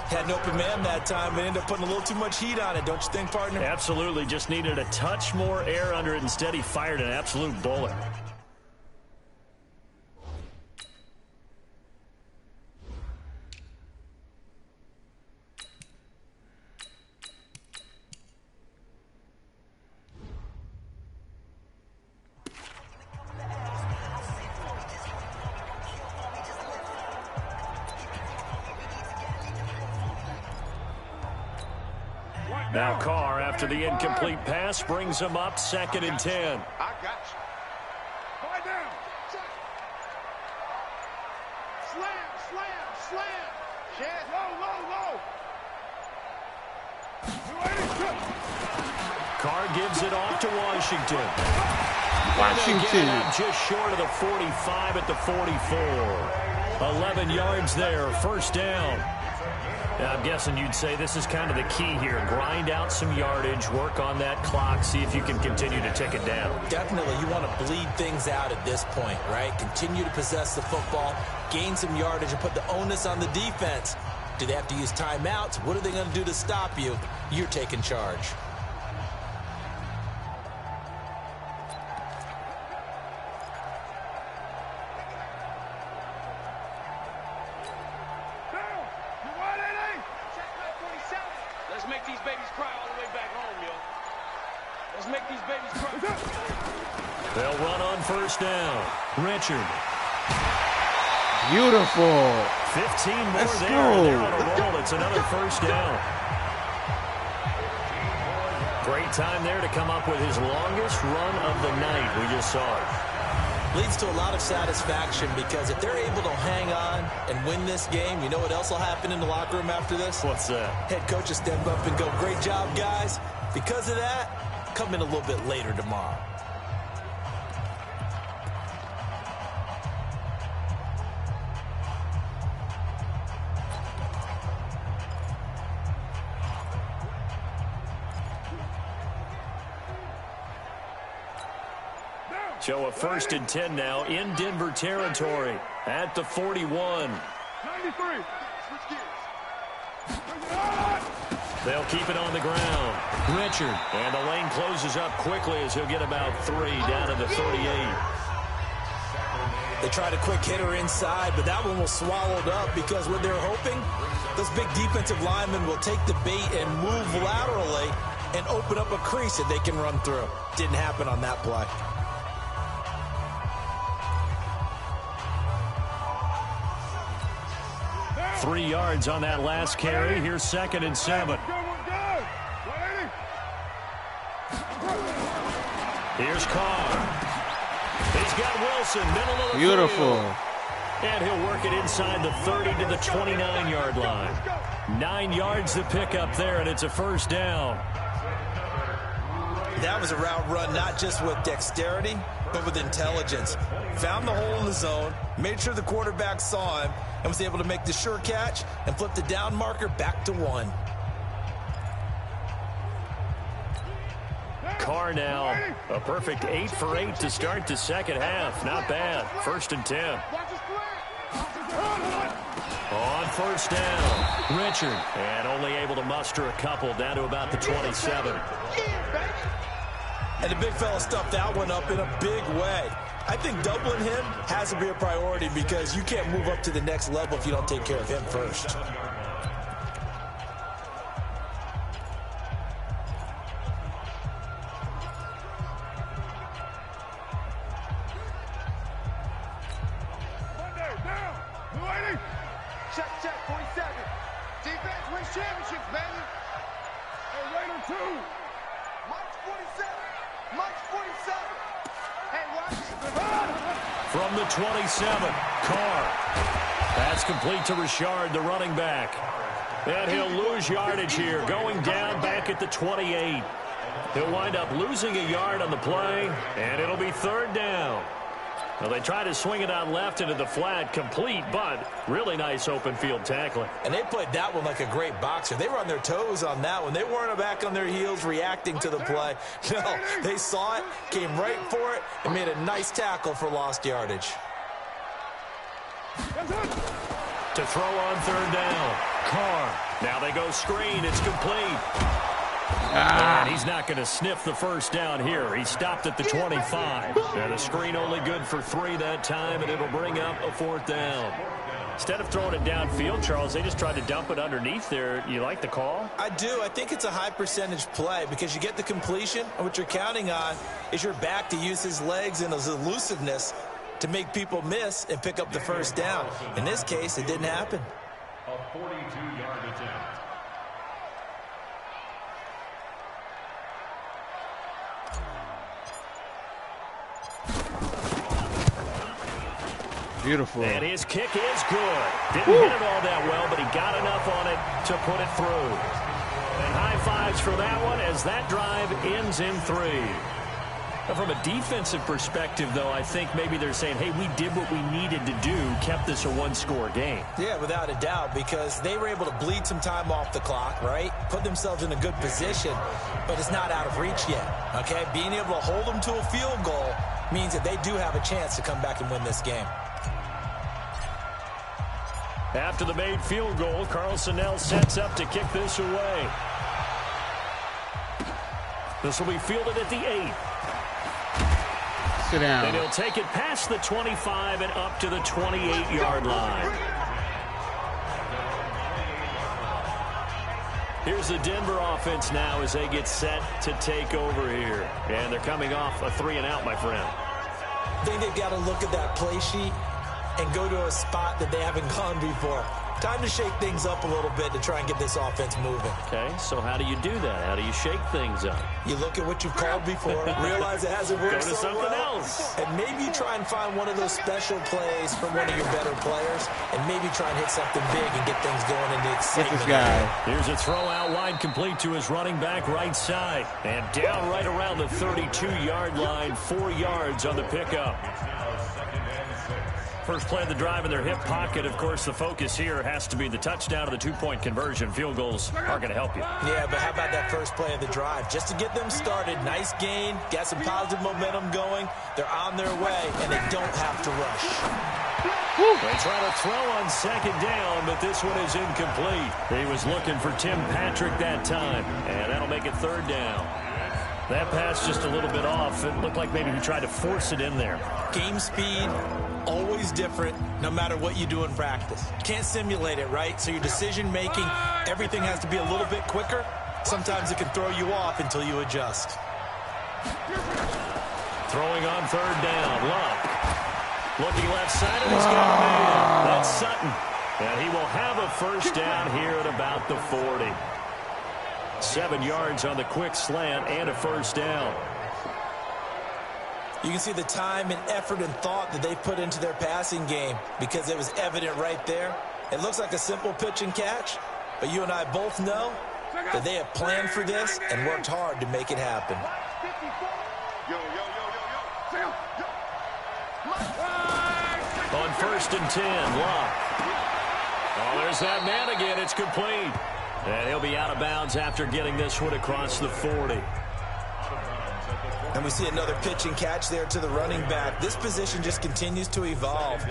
Speaker 7: Had an open man that time, but ended up putting a little too much heat on it, don't you think, partner?
Speaker 6: Absolutely. Just needed a touch more air under it. Instead, he fired an absolute bullet. Now Carr, after the incomplete pass, brings him up 2nd and 10.
Speaker 8: I got you. Lie down. Slam, slam, slam. Chance, low, low, low.
Speaker 6: Carr gives it off to Washington.
Speaker 1: Washington.
Speaker 6: Up just short of the 45 at the 44. 11 yards there, 1st down. Now, I'm guessing you'd say this is kind of the key here. Grind out some yardage, work on that clock, see if you can continue to tick it down.
Speaker 7: Definitely. You want to bleed things out at this point, right? Continue to possess the football, gain some yardage, and put the onus on the defense. Do they have to use timeouts? What are they going to do to stop you? You're taking charge.
Speaker 8: Let's make these babies cry.
Speaker 6: They'll run on first down. Richard.
Speaker 1: Beautiful.
Speaker 6: 15 more
Speaker 1: Let's
Speaker 6: there.
Speaker 1: go.
Speaker 6: They're on a roll. It's another first down. Great time there to come up with his longest run of the night. We just saw it.
Speaker 7: Leads to a lot of satisfaction because if they're able to hang on and win this game, you know what else will happen in the locker room after this?
Speaker 6: What's that?
Speaker 7: Head coach will step up and go, great job, guys. Because of that, come in a little bit later tomorrow.
Speaker 6: So a 1st and 10 now in Denver territory at the 41.
Speaker 8: 93. Switch gears.
Speaker 6: They'll keep it on the ground. Richard. And the lane closes up quickly as he'll get about 3 down to the 38.
Speaker 7: They tried a quick hitter inside, but that one was swallowed up because what they're hoping, those big defensive linemen will take the bait and move laterally and open up a crease that they can run through. Didn't happen on that play.
Speaker 6: Three yards on that last carry. Here's 2nd and 7. Here's Carr. He's got Wilson, middle of the
Speaker 1: Beautiful.
Speaker 6: field. And he'll work it inside the 30 to the 29-yard line. 9 yards to pick up there, and it's a first down.
Speaker 7: That was a route run not just with dexterity, but with intelligence. Found the hole in the zone, made sure the quarterback saw him, and was able to make the sure catch and flip the down marker back to 1.
Speaker 6: Carr now, a perfect 8 for 8 to start the second half. Not bad. 1st and 10. On first down, Richard. And only able to muster a couple down to about the 27.
Speaker 7: And the big fella stuffed that one up in a big way. I think doubling him has to be a priority because you can't move up to the next level if you don't take care of him first.
Speaker 8: Check, 47. Defense wins championships, baby. Hey, Raider 2. Mike's 47. Mike's 47. Hey, watch.
Speaker 6: From the 27, Carr. That's complete to Richard, the running back. And he'll lose yardage here, going down back at the 28. He'll wind up losing a yard on the play, and it'll be 3rd down. Well, they try to swing it out left into the flat, complete, but really nice open field tackling.
Speaker 7: And they played that one like a great boxer. They were on their toes on that one. They weren't back on their heels reacting to the play. No, they saw it, came right for it, and made a nice tackle for lost yardage.
Speaker 6: To throw on 3rd down, Carr. Now they go screen. It's complete. And he's not going to sniff the first down here. He stopped at the 25. And a screen only good for 3 that time, and it'll bring up a 4th down. Instead of throwing it downfield, Charles, they just tried to dump it underneath there. You like the call?
Speaker 7: I do. I think it's a high percentage play because you get the completion, and what you're counting on is your back to use his legs and his elusiveness to make people miss and pick up the first down. In this case, it didn't happen.
Speaker 2: A 42-yard attempt.
Speaker 1: Beautiful.
Speaker 6: And his kick is good. Didn't hit it all that well, but he got enough on it to put it through. And high fives for that one as that drive ends in 3. Now, from a defensive perspective, though, I think maybe they're saying, hey, we did what we needed to do, kept this a 1-score game.
Speaker 7: Yeah, without a doubt, because they were able to bleed some time off the clock, right? Put themselves in a good position, but it's not out of reach yet, okay? Being able to hold them to a field goal means that they do have a chance to come back and win this game.
Speaker 6: After the made field goal, Carl Sonnell sets up to kick this away. This will be fielded at the 8.
Speaker 1: Sit down.
Speaker 6: And he'll take it past the 25 and up to the 28-yard line. Here's the Denver offense now as they get set to take over here. And they're coming off a 3-and-out, my friend.
Speaker 7: I think they've got to look at that play sheet and go to a spot that they haven't gone before. Time to shake things up a little bit to try and get this offense moving.
Speaker 6: Okay, so how do you do that? How do you shake things up?
Speaker 7: You look at what you've called before, realize it hasn't worked
Speaker 6: Go to something else.
Speaker 7: and maybe you try and find one of those special plays from one of your better players, and maybe try and hit something big and get things going in the excitement.
Speaker 1: This guy.
Speaker 6: Here's a throw out wide, complete to his running back right side. And down right around the 32-yard line, 4 yards on the pickup. First play of the drive in their hip pocket. Of course, the focus here has to be the touchdown of the 2-point conversion. Field goals are going to help you.
Speaker 7: Yeah, but how about that first play of the drive? Just to get them started, nice gain, got some positive momentum going. They're on their way, and they don't have to rush.
Speaker 6: They try to throw on second down, but this one is incomplete. He was looking for Tim Patrick that time, and that'll make it third down. That pass just a little bit off. It looked like maybe he tried to force it in there.
Speaker 7: Game speed, always different, no matter what you do in practice. Can't simulate it, right? So your decision-making, everything has to be a little bit quicker. Sometimes it can throw you off until you adjust.
Speaker 6: Throwing on third down, Luck. Looking left side, and he's got a man. That's Sutton. And he will have a first down here at about the 40. 7 yards on the quick slant and a first down.
Speaker 7: You can see the time and effort and thought that they put into their passing game because it was evident right there. It looks like a simple pitch and catch, but you and I both know that they have planned for this and worked hard to make it happen.
Speaker 6: On 1st and 10, Luck. Oh, there's that man again. It's complete. And he'll be out of bounds after getting this one across the 40.
Speaker 7: And we see another pitch and catch there to the running back. This position just continues to evolve.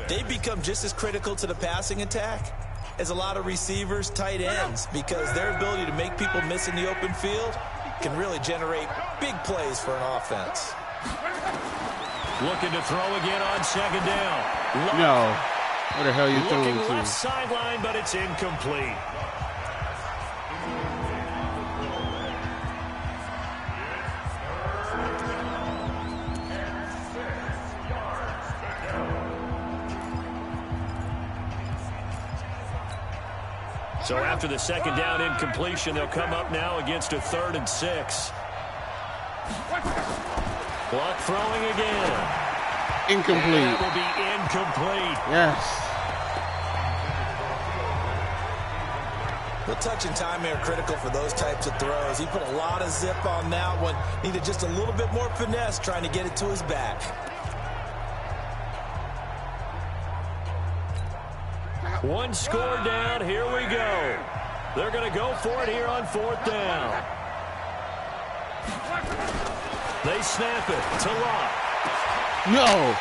Speaker 7: They've become just as critical to the passing attack as a lot of receivers, tight ends, because their ability to make people miss in the open field can really generate big plays for an offense.
Speaker 6: Looking to throw again on second down. Luck.
Speaker 1: No. Where the hell are you throwing
Speaker 6: Looking
Speaker 1: to?
Speaker 6: left sideline, but it's incomplete. So after the second down incompletion, they'll come up now against a 3rd and 6. Luck throwing again.
Speaker 1: Incomplete.
Speaker 6: And it will be incomplete.
Speaker 1: Yes.
Speaker 7: The touch and timing are critical for those types of throws. He put a lot of zip on that one. Needed just a little bit more finesse trying to get it to his back.
Speaker 6: One score down. Here we go. They're going to go for it here on 4th down. They snap it to Luck.
Speaker 1: No.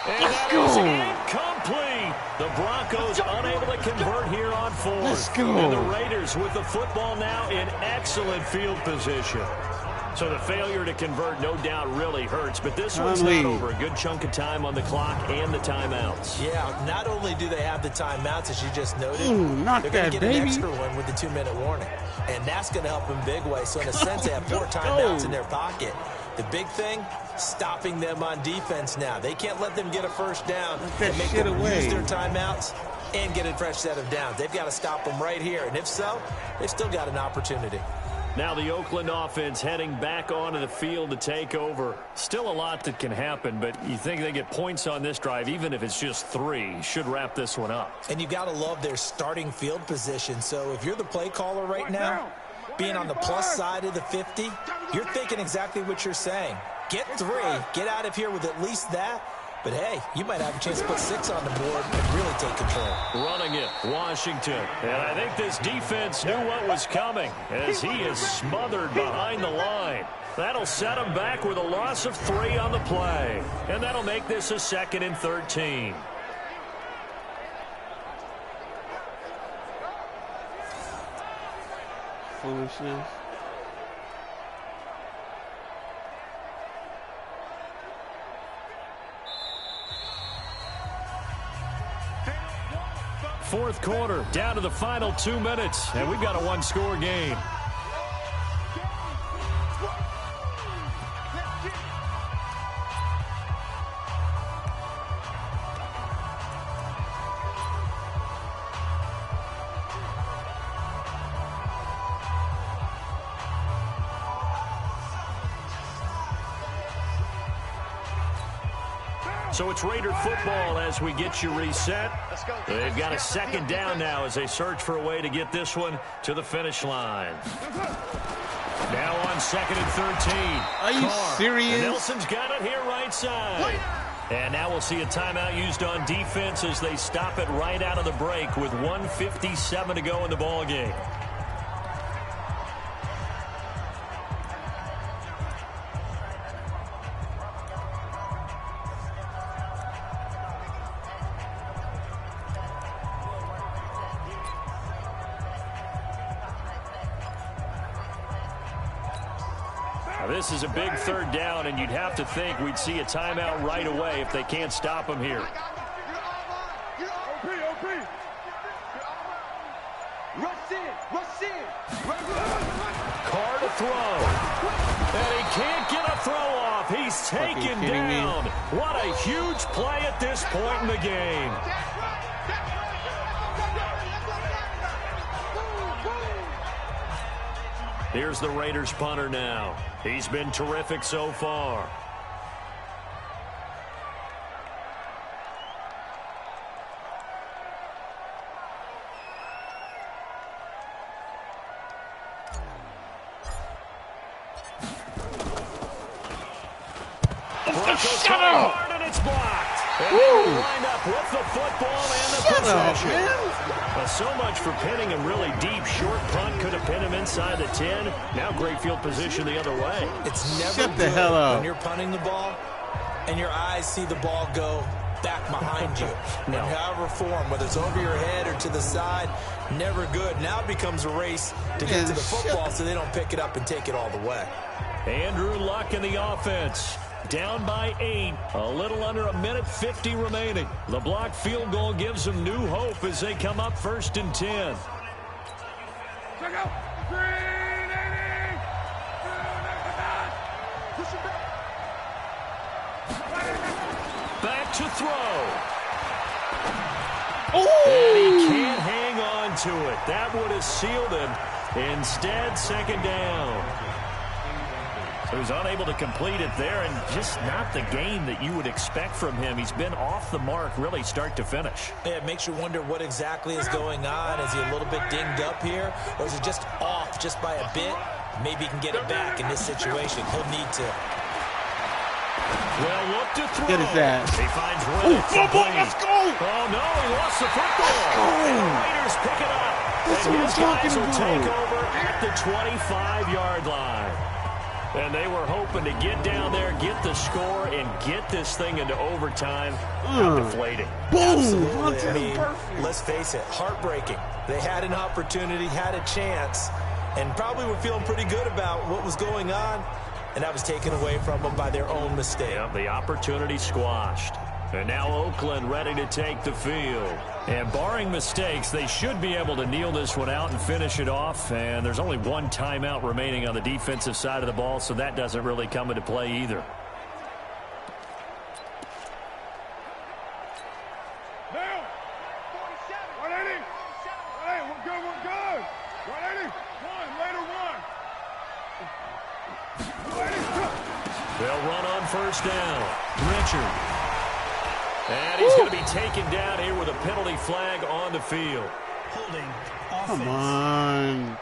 Speaker 6: And that is incomplete. The Broncos unable to convert here on 4th.
Speaker 1: Let's go.
Speaker 6: And the Raiders with the football now in excellent field position. So the failure to convert no doubt really hurts, but this one's not over. A good chunk of time on the clock and the timeouts.
Speaker 7: Yeah, not only do they have the timeouts, as you just noted,
Speaker 1: not
Speaker 7: they're going to
Speaker 1: that,
Speaker 7: get an
Speaker 1: baby.
Speaker 7: extra one with the 2-minute warning. And that's going to help them big way. So in a sense, they have 4 timeouts in their pocket. The big thing, stopping them on defense now. They can't let them get a first down and make them use their timeouts and get a fresh set of downs. They've got to stop them right here. And if so, they've still got an opportunity.
Speaker 6: Now the Oakland offense heading back onto the field to take over. Still a lot that can happen, but you think they get points on this drive, even if it's just 3. Should wrap this one up.
Speaker 7: And you got to love their starting field position. So if you're the play caller right now, being on the plus side of the 50, you're thinking exactly what you're saying. Get 3, get out of here with at least that. But, hey, you might have a chance to put 6 on the board and really take control.
Speaker 6: Running it, Washington. And I think this defense knew what was coming as he is smothered behind the line. That'll set him back with a loss of 3 on the play. And that'll make this a 2nd and 13.
Speaker 1: Foolishness.
Speaker 6: fourth quarter, down to the final 2 minutes, and we've got a one-score game. So it's Raider football as we get you reset. They've got a second down now as they search for a way to get this one to the finish line. Now on 2nd and 13.
Speaker 1: Are you serious?
Speaker 6: Nelson's got it here right side. And now we'll see a timeout used on defense as they stop it right out of the break with 1:57 to go in the ball game. This is a big third down, and you'd have to think we'd see a timeout right away if they can't stop him here. Carr to throw. And he can't get a throw off. He's taken down. What a huge play at this point in the game. Here's the Raiders punter now. He's been terrific so far. Broncos coming hard and it's blocked. And they wind up with the football and the possession. So much for pinning him really deep. Short punt could have pinned him inside the 10. Now great field position the other way.
Speaker 7: It's never good when you're punting the ball and your eyes see the ball go back behind you. And however form, whether it's over your head or to the side, never good. Now it becomes a race to get to the football so they don't pick it up and take it all the way.
Speaker 6: Andrew Luck in the offense. Down by 8, a little under 1:50 remaining. The blocked field goal gives them new hope as they come up 1st and 10.
Speaker 2: Check out.
Speaker 6: Back to throw. And he can't hang on to it. That would have sealed him. Instead, 2nd down. So he's unable to complete it there, and just not the game that you would expect from him. He's been off the mark really start to finish.
Speaker 7: Yeah, it makes you wonder what exactly is going on. Is he a little bit dinged up here, or is it just off just by a bit? Maybe he can get it back in this situation. He'll need to.
Speaker 6: Well, look to throw.
Speaker 1: Get his ass.
Speaker 6: He finds Reddick.
Speaker 1: Let's go.
Speaker 6: Oh, no, he lost the football. And the Raiders pick it up.
Speaker 1: That's
Speaker 6: and
Speaker 1: what
Speaker 6: his
Speaker 1: I'm talking
Speaker 6: guys will
Speaker 1: about.
Speaker 6: take over at the 25-yard line. And they were hoping to get down there, get the score, and get this thing into overtime. How deflating.
Speaker 1: Boom.
Speaker 7: Absolutely. I mean, let's face it, heartbreaking. They had an opportunity, had a chance, and probably were feeling pretty good about what was going on, and that was taken away from them by their own mistake.
Speaker 6: Yeah, the opportunity squashed. And now Oakland ready to take the field. And barring mistakes, they should be able to kneel this one out and finish it off. And there's only one timeout remaining on the defensive side of the ball, so that doesn't really come into play either.
Speaker 2: Now, 180. 180, we're good, we're good. 180, later 1.
Speaker 6: They'll run on 1st down. Richard. And he's going to be taken down here with a penalty flag on the field.
Speaker 9: Holding offense.
Speaker 1: Come on.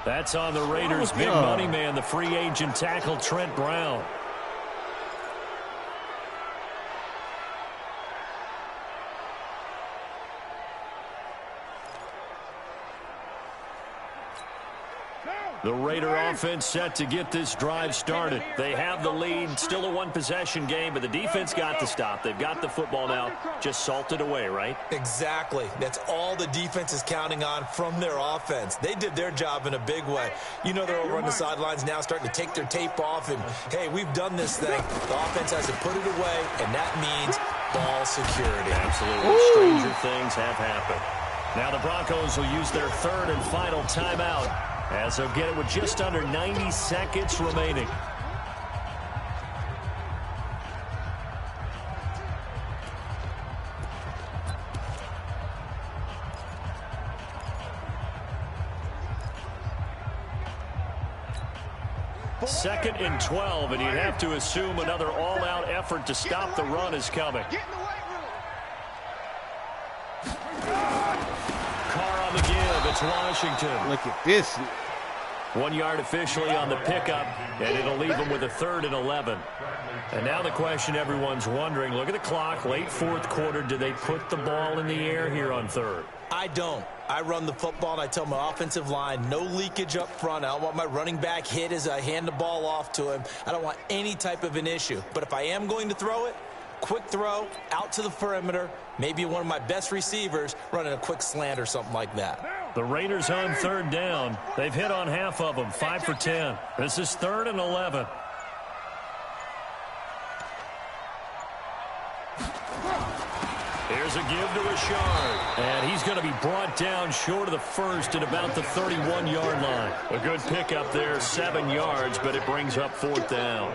Speaker 6: That's on the Raiders' big money man, the free agent tackle Trent Brown. The Raider offense set to get this drive started. They have the lead, still a one-possession game, but the defense got the stop. They've got the football now, just salted away, right?
Speaker 7: Exactly. That's all the defense is counting on from their offense. They did their job in a big way. You know they're over on the sidelines now starting to take their tape off and, hey, we've done this thing. The offense has to put it away, and that means ball security.
Speaker 6: Absolutely.
Speaker 1: Ooh.
Speaker 6: Stranger things have happened. Now the Broncos will use their third and final timeout as they'll get it with just under 90 seconds remaining. Second and 12, and you'd have to assume another all-out effort to stop the run is coming. Carr on the give. It's Washington.
Speaker 1: Look at this.
Speaker 6: 1 yard officially on the pickup, and it'll leave them with a 3rd and 11. And now the question everyone's wondering, look at the clock, late fourth quarter, do they put the ball in the air here on 3rd?
Speaker 7: I don't. I run the football, and I tell my offensive line, no leakage up front. I don't want my running back hit as I hand the ball off to him. I don't want any type of an issue. But if I am going to throw it, quick throw, out to the perimeter, maybe one of my best receivers running a quick slant or something like that.
Speaker 6: The Raiders on 3rd down. They've hit on half of them, 5 for 10. This is 3rd and 11. Here's a give to Richard. And he's going to be brought down short of the first at about the 31-yard line. A good pickup there, 7 yards, but it brings up 4th down.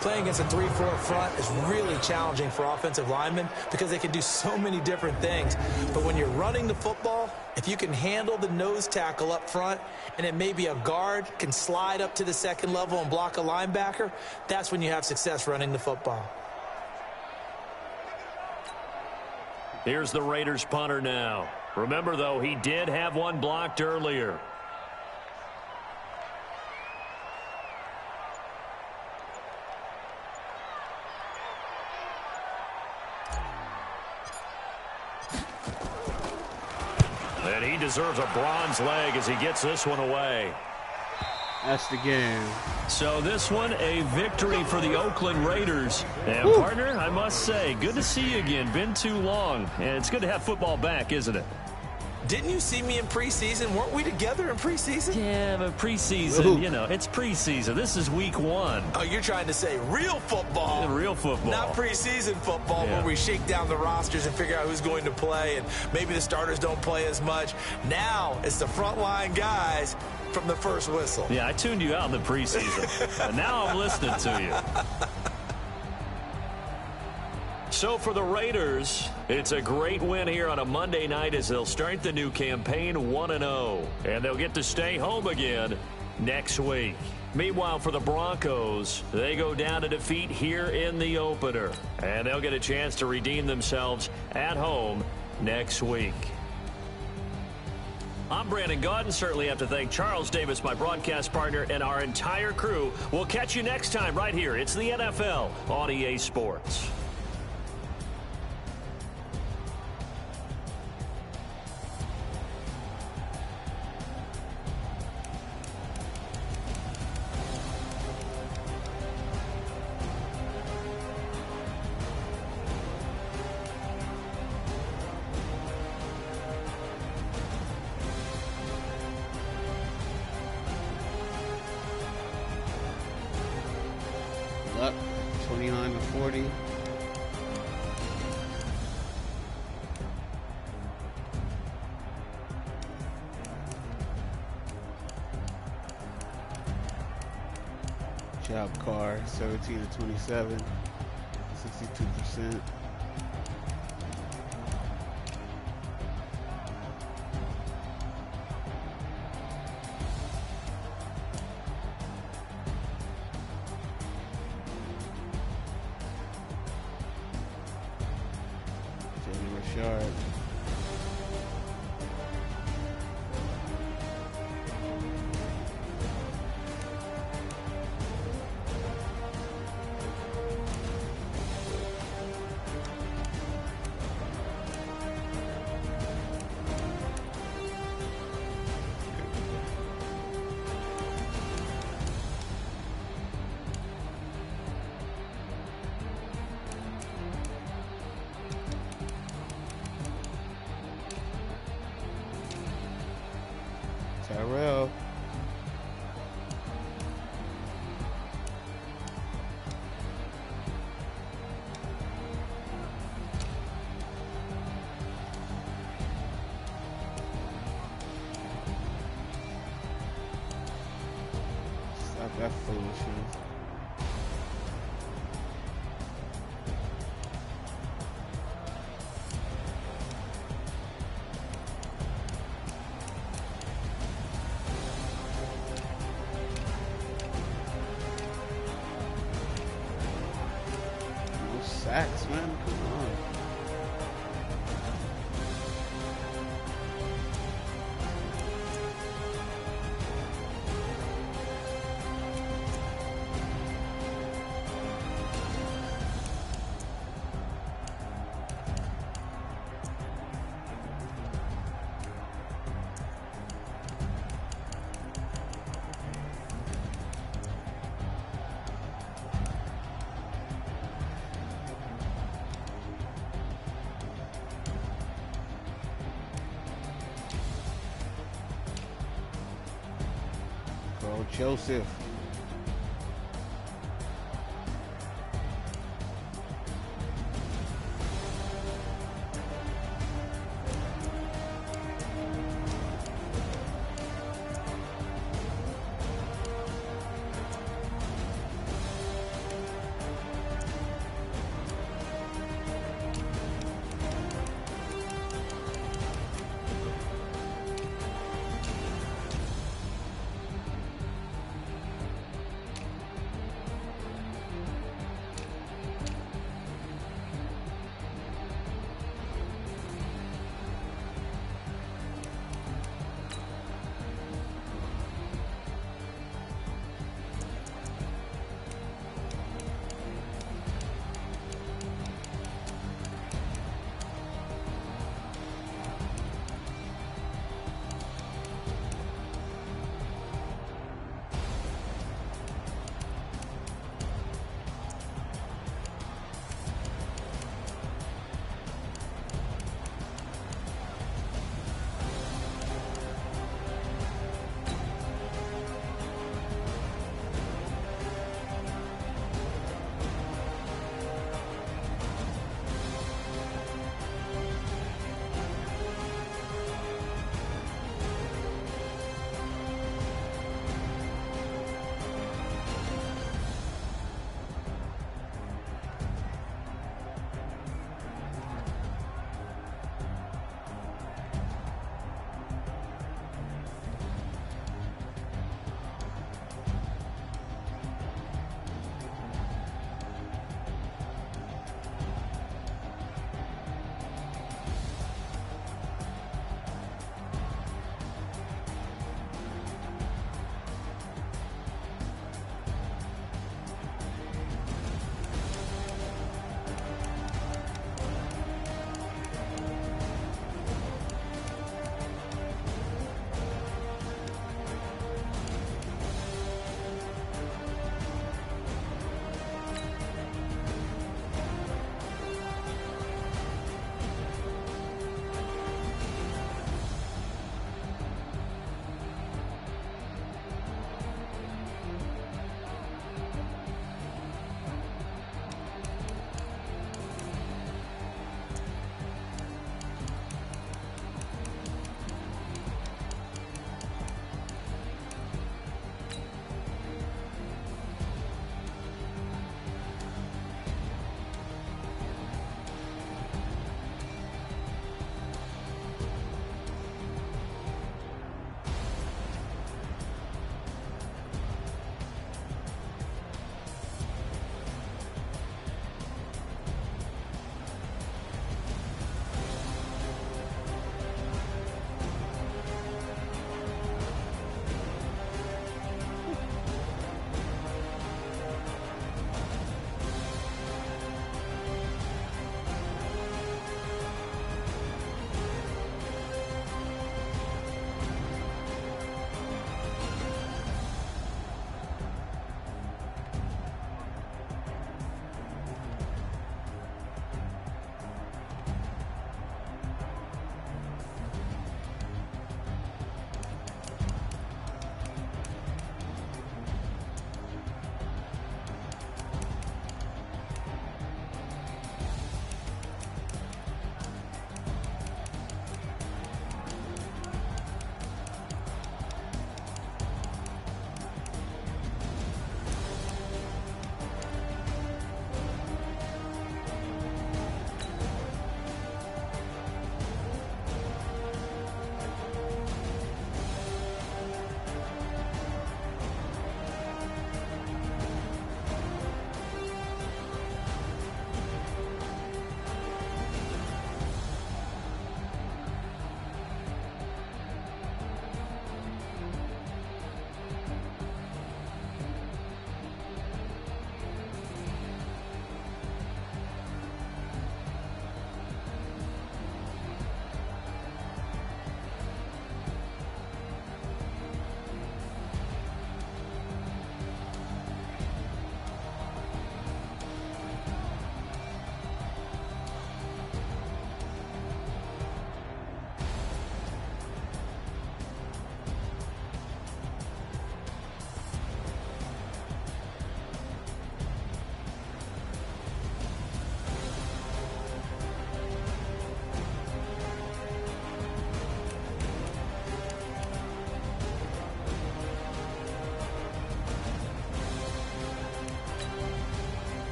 Speaker 7: Playing against a 3-4 front is really challenging for offensive linemen because they can do so many different things. But when you're running the football, if you can handle the nose tackle up front and then maybe a guard can slide up to the second level and block a linebacker, that's when you have success running the football.
Speaker 6: Here's the Raiders punter now. Remember, though, he did have one blocked earlier. And he deserves a bronze leg as he gets this one away.
Speaker 1: That's the game.
Speaker 6: So this one, a victory for the Oakland Raiders. And, partner, I must say, good to see you again. Been too long. And it's good to have football back, isn't it?
Speaker 7: Didn't you see me in preseason? Weren't we together in preseason?
Speaker 6: Yeah, but preseason, you know, it's preseason. This is week 1.
Speaker 7: Oh, you're trying to say real football.
Speaker 6: Yeah, real football.
Speaker 7: Not preseason football where we shake down the rosters and figure out who's going to play, and maybe the starters don't play as much. Now it's the frontline guys from the first whistle.
Speaker 6: Yeah, I tuned you out in the preseason. And now I'm listening to you. So for the Raiders, it's a great win here on a Monday night as they'll start the new campaign 1-0. And they'll get to stay home again next week. Meanwhile, for the Broncos, they go down to defeat here in the opener. And they'll get a chance to redeem themselves at home next week. I'm Brandon Gaudin. Certainly have to thank Charles Davis, my broadcast partner, and our entire crew. We'll catch you next time right here. It's the NFL on EA Sports.
Speaker 1: Up 29-40. Job Carr 17-27, 62%. Rashard. Tyrell. Stop that foolishness. No sacks, man. Come on. Go Joseph.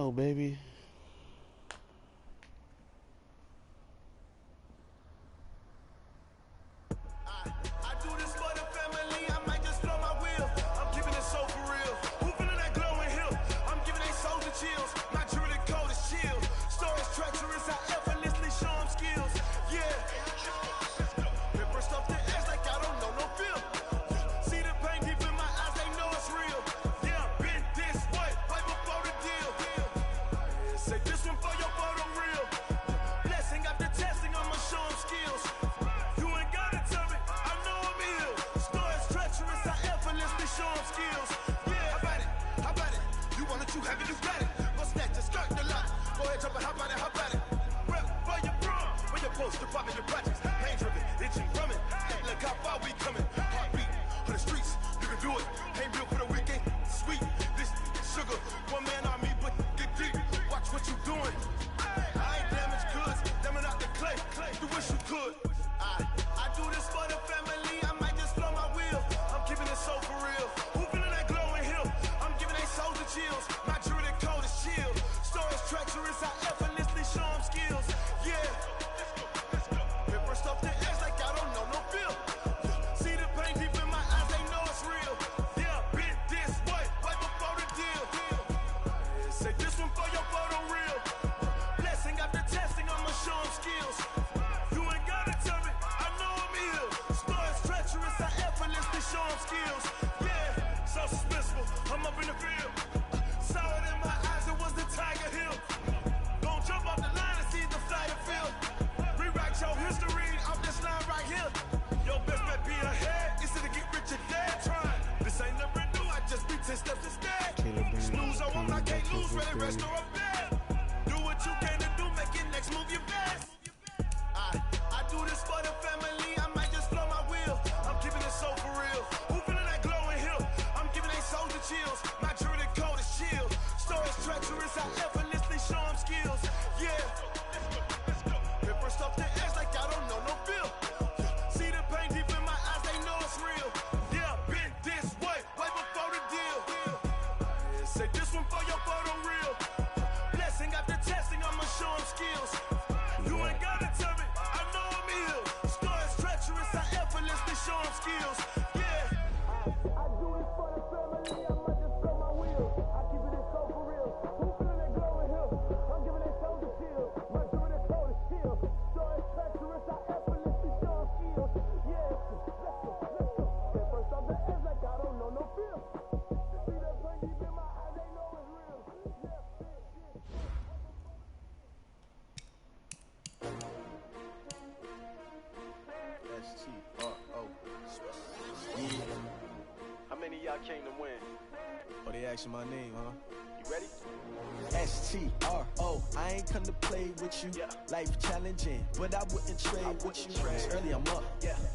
Speaker 1: go, baby.
Speaker 2: I do this for the family, I might just blow my wheel. I'm keeping it so for real. Who feeling that glowing hill? I'm giving they souls the chills. My jewelry code is chill. Stories treacherous, I effortlessly show them skills. Yeah. Paper stuff the edge like I don't know no feel. See the pain deep in my eyes, they know it's real. Yeah, been this way, right before the deal. Say this one for your photo real. Blessing after testing, I'ma show them skills. You ain't gotta tell me, I know I'm ill. Stories treacherous, I effortlessly show them skills. Yeah, how about it? You want it, you have it, you got it. Go snatch the skirt, the lot. Go ahead, jump it, how about it? Rep for your bro, when you're supposed to pop in your projects. Pain driven, itching from it. Look how far we coming. Heartbeat for the streets, you can do it. Ain't built for the weekend, sweet. This sugar, one man army, but get deep. Watch what you doing. I ain't damaged goods, damn out the clay. You wish you could. I do this for the family, I might just blow my wheel. I'm keeping it so for real. Who feeling that glowing hill? I'm giving they souls the chills. My jewelry code is chill. Stories treacherous, I effortlessly show them skills. Yeah. Paper stuff the edge like I don't know no feel. See the pain deep in my eyes, they know it's real. Yeah, been this way, right before the deal. Say this one for your photo real. Blessing after testing, I'ma show them skills. You ain't gotta tell me, I know I'm ill. Stories treacherous, I effortlessly show them skills. Yeah, so suspenseful, I'm up in the field. Saw it in my eyes, it was the Tiger Hill. Don't jump off the line and see the flight of field. Rewrite your history off this line right here. Your best bet be ahead, instead of get rich or dead trying. This ain't never new, I just be 10 steps instead. Snooze, I won't, I can't lose, ready, rest or I'm dead. Do what you can to do, make it next move your best. I do this for the family, I might just blow my wheel. I'm keeping it so for real. Who feeling that glowing hill? I'm giving they souls the chills. My jewelry code is chill. Stories treacherous, I effortlessly show them skills. Yeah. Paper stuff the edge like I don't know no feel. See the pain deep in my eyes, they know it's real. Yeah, been this way, right before the deal. Say this one for your photo real. Blessing after testing, I'ma show them skills. You ain't gotta tell me, I know I'm ill. Stories treacherous, I effortlessly show them skills. Yeah. I do this for the family, I might just blow my wheel. I keep it so for real. Who feeling that glowing hill? I'm giving they souls the chill. My jewelry code is chill. Stories treacherous, I effortlessly show them skills. Yeah, let's go. At first off the edge like I don't know no feel. See that pain deep in my eyes, they know it's real.
Speaker 10: S-T-R-O. Yeah. How many of y'all came to win? Oh, they asking my name, huh? You ready? S-T-R-O. I ain't come to play with you. Life challenging, but I wouldn't trade with you. It's early, I'm up.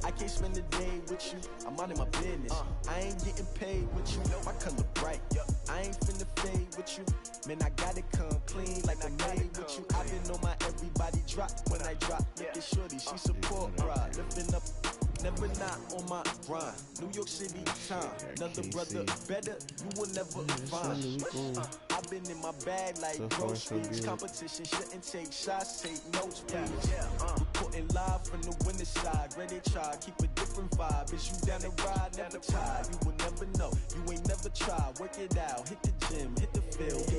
Speaker 10: I can't spend the day with you. I'm minding my business. I ain't getting paid with you. My color bright. I ain't finna fade with you. Man, I gotta come clean like I made with you. I been on my everybody drop when I drop. Look at shorty, she support ride. Living up, never not on my grind. New York City time. Another brother better, you will never find. I've been in my bag like groceries. Competition shouldn't take shots, take notes, please. Reporting live from the winning side. Ready to try, keep a different vibe. Is you down the ride, never tired. You will never know, you ain't never tried. Work it out, hit the gym, hit the field.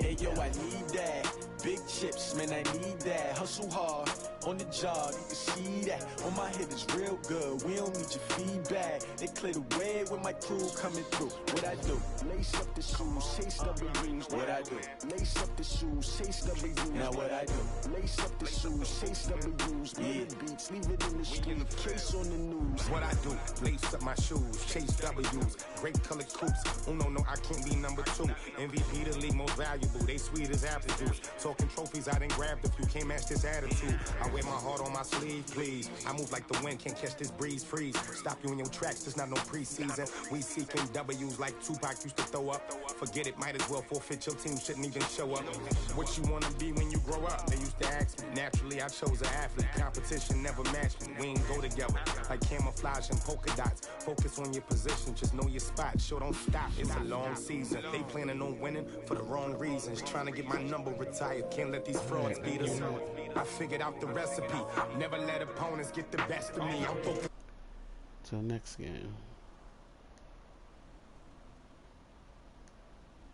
Speaker 10: Hey yo, I need that. Big chips, man, I need that. Hustle hard, on the job, you can see that. On my head is real good, we don't need your feedback. They clear the way when my crew coming through. What I do? Lace up the shoes, chase W's. What I do? Lace up the shoes, chase W's. Now what I do? Lace up the shoes, chase W's. Million beats, leave it in the street, case on the news.
Speaker 11: What I do? Lace up my shoes, chase W's. Great colored coops. Oh no, I can't be number 2. MVP the league most valuable. They sweet as apple juice. Talking trophies, I done grabbed a few. Can't match this attitude. I wear wear my heart on my sleeve, please. I move like the wind, can't catch this breeze, freeze. Stop you in your tracks, there's not no preseason. We seeking W's like Tupac used to throw up. Forget it, might as well forfeit, your team shouldn't even show up. What you wanna be when you grow up? They used to ask me. Naturally, I chose an athlete. Competition never matched me. We ain't go together like camouflage and polka dots. Focus on your position, just know your spot. Sure, don't stop, it's a long season. They planning on winning for the wrong reasons. Trying to get my number retired, can't let these frauds beat us. I figured out the recipe. Never let opponents get the best of me. I'm focused.
Speaker 1: Till next game.